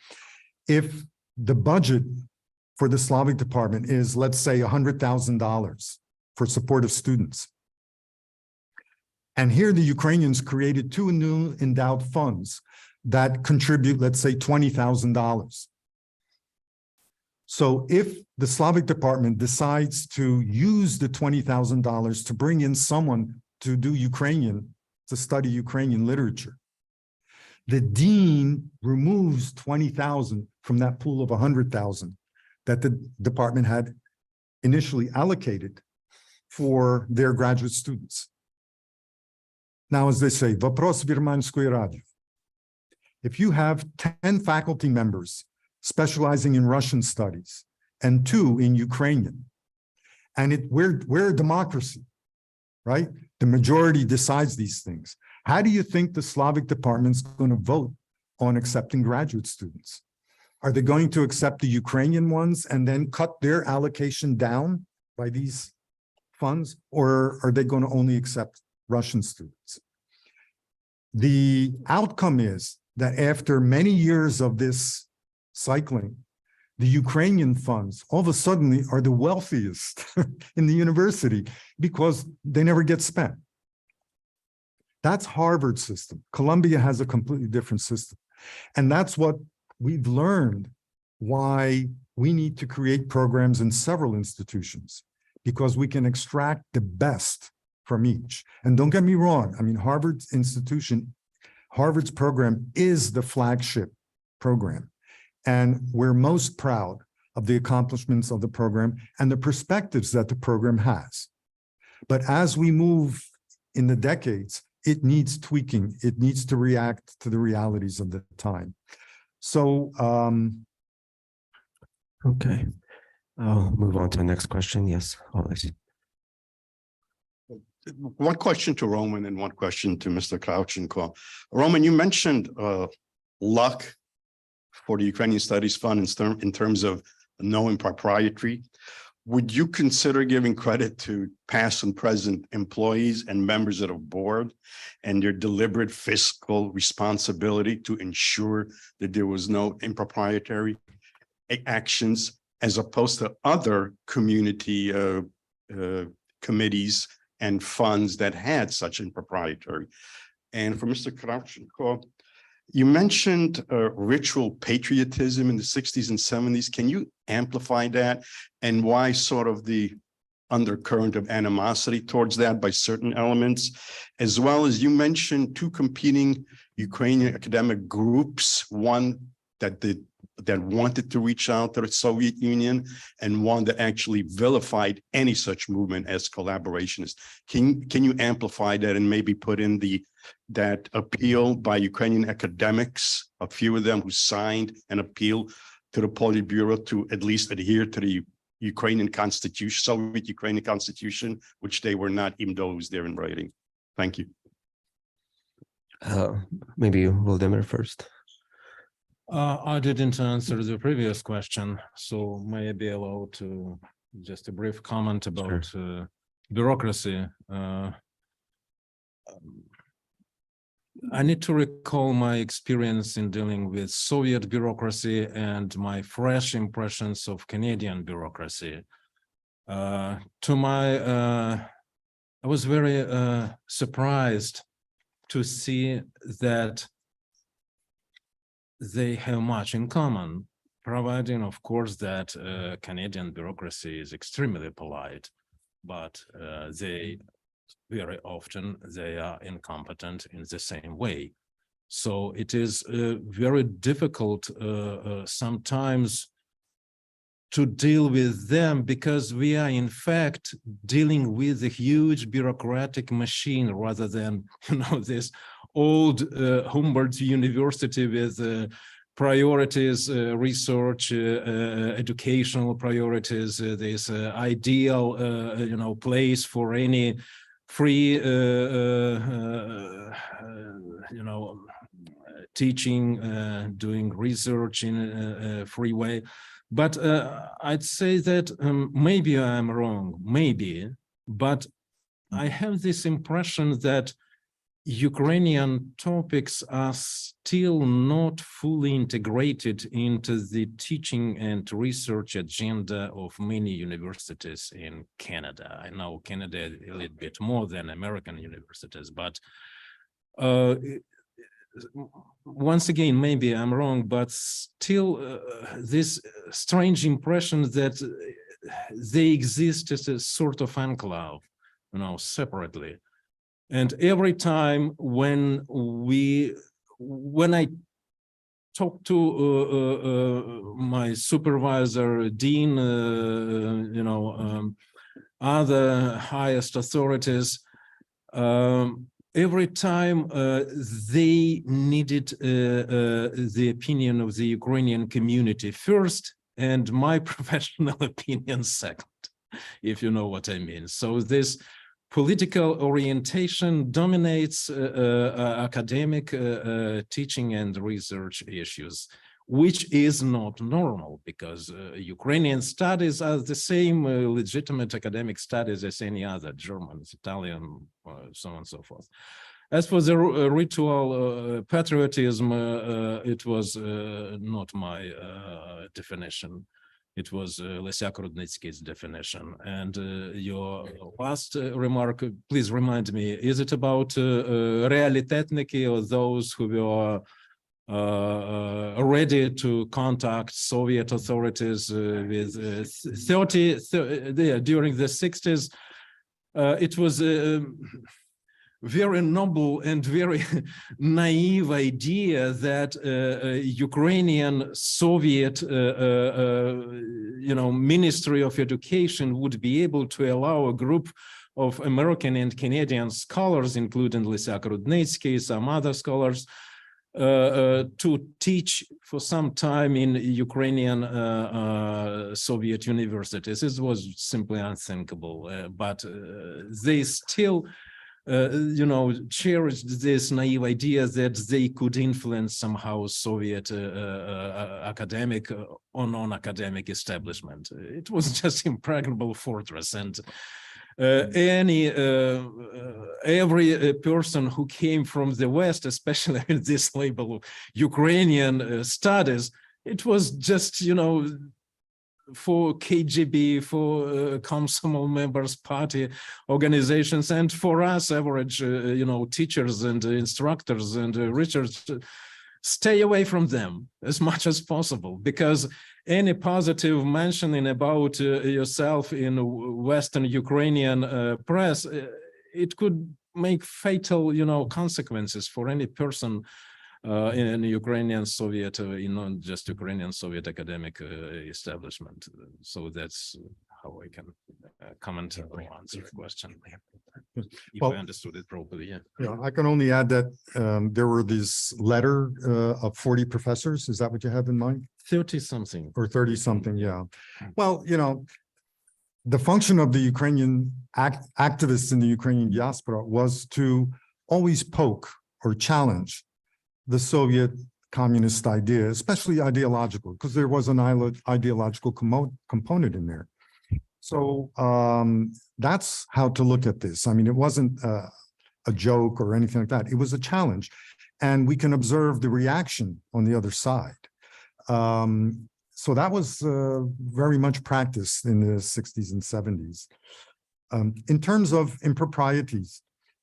If the budget for the Slavic department is, let's say, $100,000 for support of students, and here the Ukrainians created two new endowed funds that contribute, let's say, $20,000. So if the Slavic department decides to use the $20,000 to bring in someone to do Ukrainian, to study Ukrainian literature, the dean removes $20,000 from that pool of $100,000 that the department had initially allocated for their graduate students. Now, as they say, вопрос Вірменської раді. If you have 10 faculty members specializing in Russian studies and 2 in Ukrainian, and we're a democracy, right? The majority decides these things. How do you think the Slavic department's going to vote on accepting graduate students? Are they going to accept the Ukrainian ones and then cut their allocation down by these funds, or are they going to only accept Russian students? The outcome is that after many years of this cycling, the Ukrainian funds all of a sudden are the wealthiest in the university because they never get spent. That's Harvard's system. Columbia has a completely different system. And that's what we've learned, why we need to create programs in several institutions, because we can extract the best from each. And don't get me wrong, I mean, Harvard's institution, Harvard's program is the flagship program. And we're most proud of the accomplishments of the program and the perspectives that the program has. But as we move in the decades, it needs tweaking. It needs to react to the realities of the time. So,
Okay. I'll move on to the next question. Yes, always.
One question to Roman and one question to Mr. Kravchenko. Roman, you mentioned luck for the Ukrainian Studies Fund in terms of no impropriety. Would you consider giving credit to past and present employees and members of the board and their deliberate fiscal responsibility to ensure that there was no improprietary actions, as opposed to other community committees and funds that had such improprietary? And for Mr. Kravchenko, you mentioned ritual patriotism in the 60s and 70s. Can you amplify that, and why sort of the undercurrent of animosity towards that by certain elements, as well as you mentioned 2 competing Ukrainian academic groups, one that wanted to reach out to the Soviet Union and one that actually vilified any such movement as collaborationist. Can you amplify that and maybe put in that appeal by Ukrainian academics, a few of them who signed an appeal to the Politburo to at least adhere to the Ukrainian Constitution, Soviet Ukrainian Constitution, which they were not, even though it was there in writing. Thank you.
Maybe Vladimir first.
I didn't answer the previous question, so may I be allowed to just a brief comment about bureaucracy. I need to recall my experience in dealing with Soviet bureaucracy and my fresh impressions of Canadian bureaucracy. I was very surprised to see that they have much in common, providing, of course, that Canadian bureaucracy is extremely polite, but very often they are incompetent in the same way. So it is very difficult sometimes to deal with them because we are in fact dealing with a huge bureaucratic machine rather than, this old Humboldt University with priorities, research, educational priorities, this ideal, place for any free, teaching, doing research in a free way. But I'd say that maybe I'm wrong, maybe, but I have this impression that Ukrainian topics are still not fully integrated into the teaching and research agenda of many universities in Canada. I know Canada a little bit more than American universities, but once again, maybe I'm wrong, but still this strange impression that they exist as a sort of enclave, separately. And every time when I talk to my supervisor, dean, other highest authorities, every time they needed the opinion of the Ukrainian community first, and my professional opinion second, if you know what I mean. So this political orientation dominates academic teaching and research issues, which is not normal because Ukrainian studies are the same legitimate academic studies as any other, German, Italian, so on and so forth. As for the ritual patriotism, it was not my definition. It was Lysiak Rudnitsky's definition. And your last remark, please remind me, is it about realitetniki or those who were ready to contact Soviet authorities with during the 60s? It was very noble and very naive idea that Ukrainian Soviet, Ministry of Education would be able to allow a group of American and Canadian scholars, including Lysiak Rudnitsky, some other scholars, to teach for some time in Ukrainian Soviet universities. This was simply unthinkable, but they still cherished this naive idea that they could influence somehow Soviet academic or non-academic establishment. It was just impregnable fortress, and every person who came from the West, especially with this label Ukrainian studies, it was just, for KGB, for Komsomol members, party organizations, and for us average, teachers and instructors and researchers, stay away from them as much as possible, because any positive mentioning about yourself in Western Ukrainian press, it could make fatal, consequences for any person in Ukrainian Soviet, not just Ukrainian Soviet academic establishment. So that's how I can comment or answer the question. If
Well,
I understood it properly, yeah.
Yeah, I can only add that there were this letter of 40 professors. Is that what you have in mind?
30 something.
Or 30 something, yeah. Well, the function of the Ukrainian activists in the Ukrainian diaspora was to always poke or challenge the Soviet communist idea, especially ideological, because there was an ideological component in there. So that's how to look at this. I mean, it wasn't a joke or anything like that. It was a challenge. And we can observe the reaction on the other side. So that was very much practiced in the 60s and 70s. In terms of improprieties,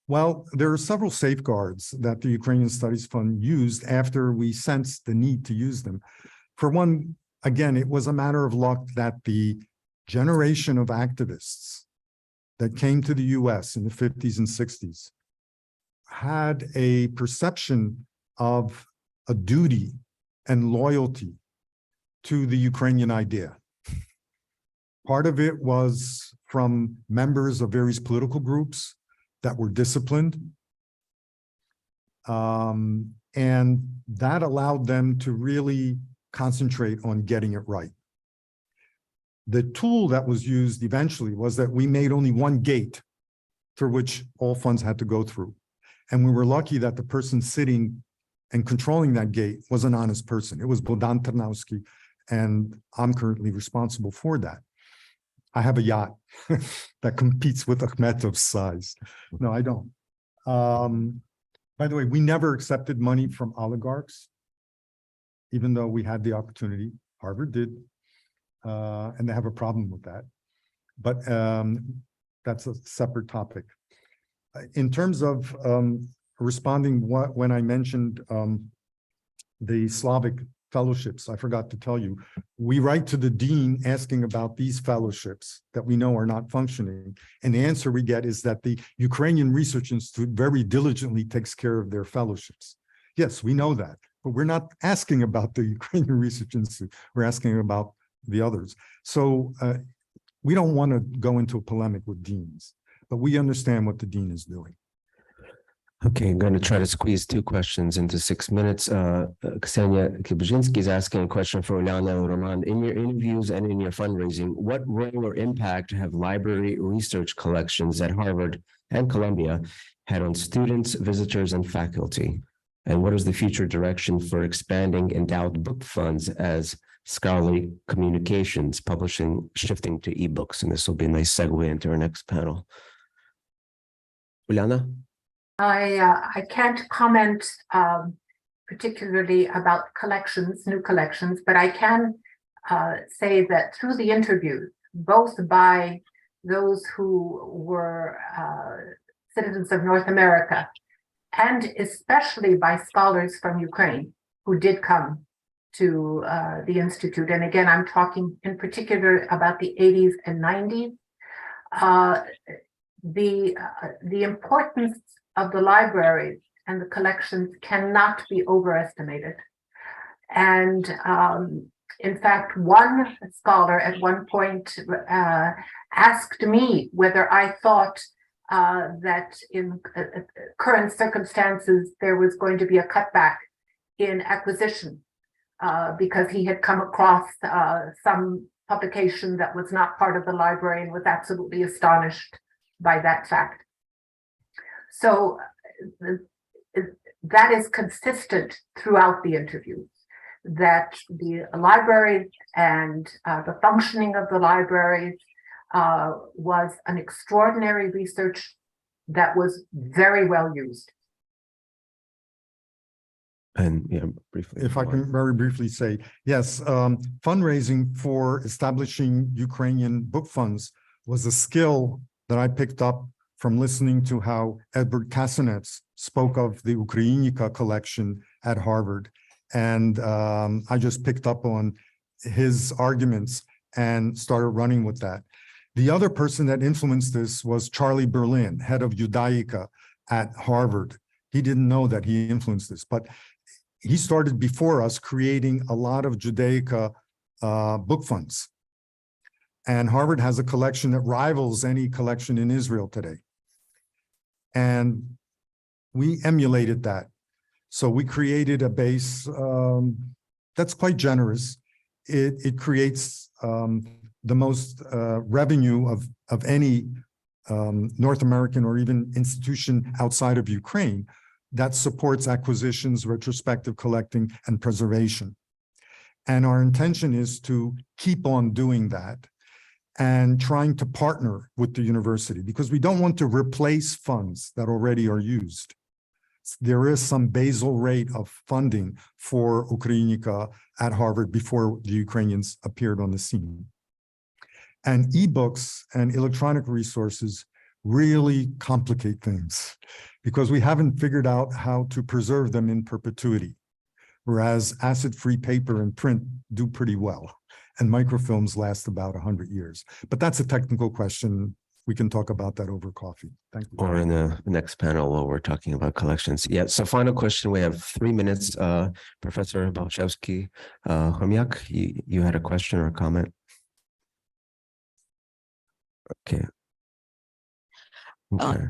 well, there are several safeguards that the Ukrainian Studies Fund used after we sensed the need to use them. For one, again, it was a matter of luck that the generation of activists that came to the US in the 50s and 60s had a perception of a duty and loyalty to the Ukrainian idea. Part of it was from members of various political groups that were disciplined. And that allowed them to really concentrate on getting it right. The tool that was used eventually was that we made only one gate through which all funds had to go through. And we were lucky that the person sitting and controlling that gate was an honest person. It was Bogdan Tarnowski, and I'm currently responsible for that. I have a yacht that competes with Akhmetov's size. No, I don't. By the way, we never accepted money from oligarchs, even though we had the opportunity. Harvard did, and they have a problem with that. But that's a separate topic. In terms of responding when I mentioned the Slavic fellowships, I forgot to tell you, we write to the dean asking about these fellowships that we know are not functioning. And the answer we get is that the Ukrainian Research Institute very diligently takes care of their fellowships. Yes, we know that, but we're not asking about the Ukrainian Research Institute. We're asking about the others. So we don't want to go into a polemic with deans, but we understand what the dean is doing.
Okay, I'm going to try to squeeze two questions into 6 minutes. Ksenia Kibrzynski is asking a question for Uliana and Roman. In your interviews and in your fundraising, what role or impact have library research collections at Harvard and Columbia had on students, visitors, and faculty? And what is the future direction for expanding endowed book funds as scholarly communications, publishing, shifting to ebooks? And this will be a nice segue into our next panel. Uliana?
I can't comment particularly about collections, new collections, but I can say that through the interviews, both by those who were citizens of North America, and especially by scholars from Ukraine who did come to the Institute. And again, I'm talking in particular about the 80s and 90s. The importance of the libraries and the collections cannot be overestimated. And in fact, one scholar at one point asked me whether I thought that in current circumstances, there was going to be a cutback in acquisition because he had come across some publication that was not part of the library and was absolutely astonished by that fact. So that is consistent throughout the interviews, that the library and the functioning of the libraries was an extraordinary research that was very well used.
And yeah, briefly.
If I can very briefly say, yes, fundraising for establishing Ukrainian book funds was a skill that I picked up from listening to how Edward Kasanets spoke of the Ukrainica collection at Harvard. And I just picked up on his arguments and started running with that. The other person that influenced this was Charlie Berlin, head of Judaica, at Harvard. He didn't know that he influenced this, but he started before us creating a lot of Judaica book funds. And Harvard has a collection that rivals any collection in Israel today. And we emulated that. So we created a base that's quite generous. It creates the most revenue of any North American or even institution outside of Ukraine that supports acquisitions, retrospective collecting, and preservation. And our intention is to keep on doing that and trying to partner with the university, because we don't want to replace funds that already are used. There is some basal rate of funding for Ukrainica at Harvard before the Ukrainians appeared on the scene. And ebooks and electronic resources really complicate things because we haven't figured out how to preserve them in perpetuity, whereas acid-free paper and print do pretty well, and microfilms last about 100 years. But that's a technical question. We can talk about that over coffee. Thank you.
Or in the next panel where we're talking about collections. Yeah, so final question, we have 3 minutes. Professor Balchevsky, Chomyak, you had a question or a comment? Okay.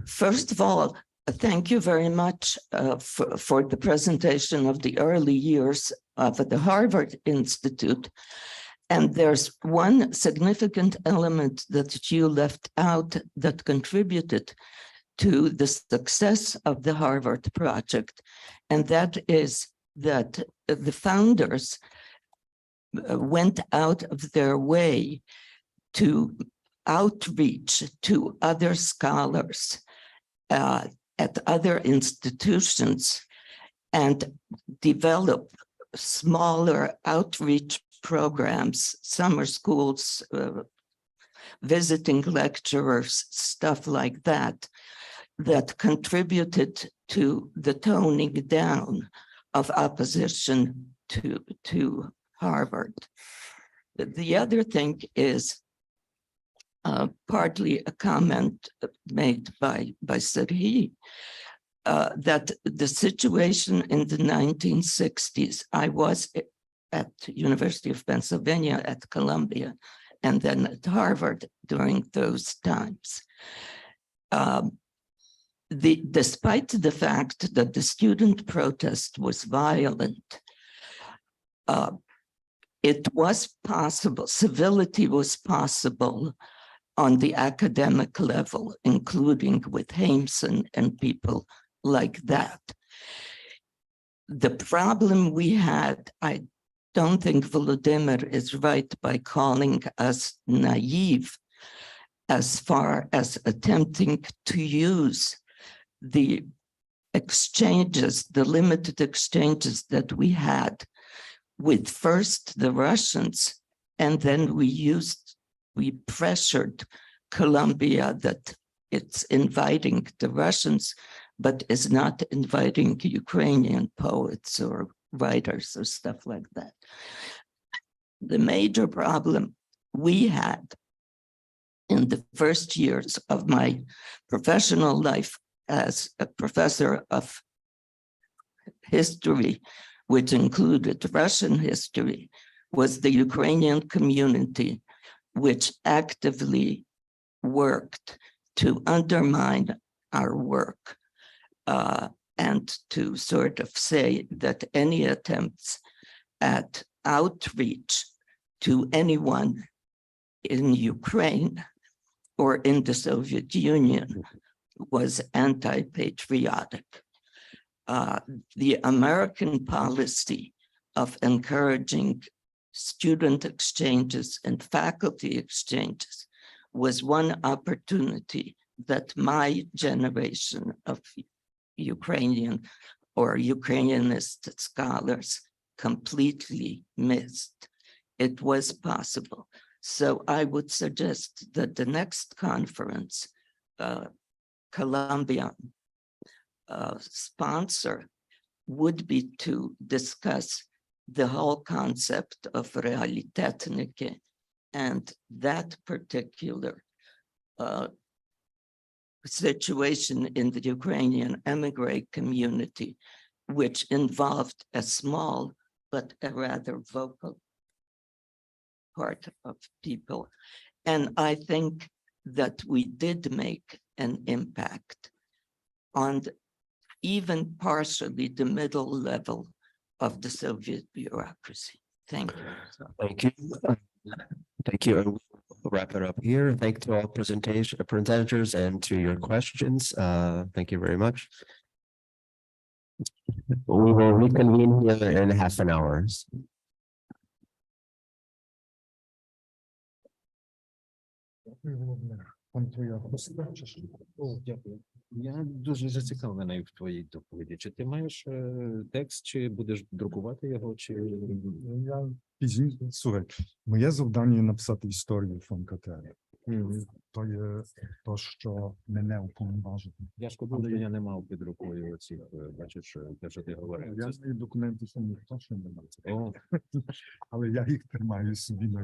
First of all, thank you very much for the presentation of the early years of the Harvard Institute. And there's one significant element that you left out that contributed to the success of the Harvard project, and that is that the founders went out of their way to outreach to other scholars at other institutions and develop smaller outreach programs, summer schools, visiting lecturers, stuff like that, that contributed to the toning down of opposition to Harvard. The other thing is partly a comment made by Serhi, that the situation in the 1960s, I was at University of Pennsylvania, at Columbia, and then at Harvard during those times. Despite the fact that the student protest was violent, it was possible, civility was possible on the academic level, including with Hameson and people like that. The problem we had, I don't think Volodymyr is right by calling us naive as far as attempting to use the exchanges, the limited exchanges that we had with first the Russians, and then we pressured Columbia that it's inviting the Russians, but is not inviting Ukrainian poets or writers or stuff like that. The major problem we had in the first years of my professional life as a professor of history, which included Russian history, was the Ukrainian community, which actively worked to undermine our work and to sort of say that any attempts at outreach to anyone in Ukraine or in the Soviet Union was anti-patriotic. The American policy of encouraging student exchanges and faculty exchanges was one opportunity that my generation of Ukrainian or Ukrainianist scholars completely missed. It was possible. So I would suggest that the next conference, Columbia sponsor, would be to discuss the whole concept of realitetniki and that particular situation in the Ukrainian immigrant community, which involved a small but a rather vocal part of people. And I think that we did make an impact on even partially the middle level of the Soviet bureaucracy. Thank you.
Thank you. Thank you. And we'll wrap it up here. Thank to all presenters and to your questions. Thank you very much. We will reconvene here in half an hour.
Дякую. Я дуже зацікавлений в твоїй доповіді. Чи ти маєш текст, чи будеш друкувати його, чи
Я пізніше, слухай, моє завдання написати історію ФНКТ. То є то, що мене уповноважено.
я шкодую, що я не мав під рукою оцих, бачиш, те, що ти говорив.
Я знаю документи, що ніхто ще не має.
О,
Але я їх тримаю собі на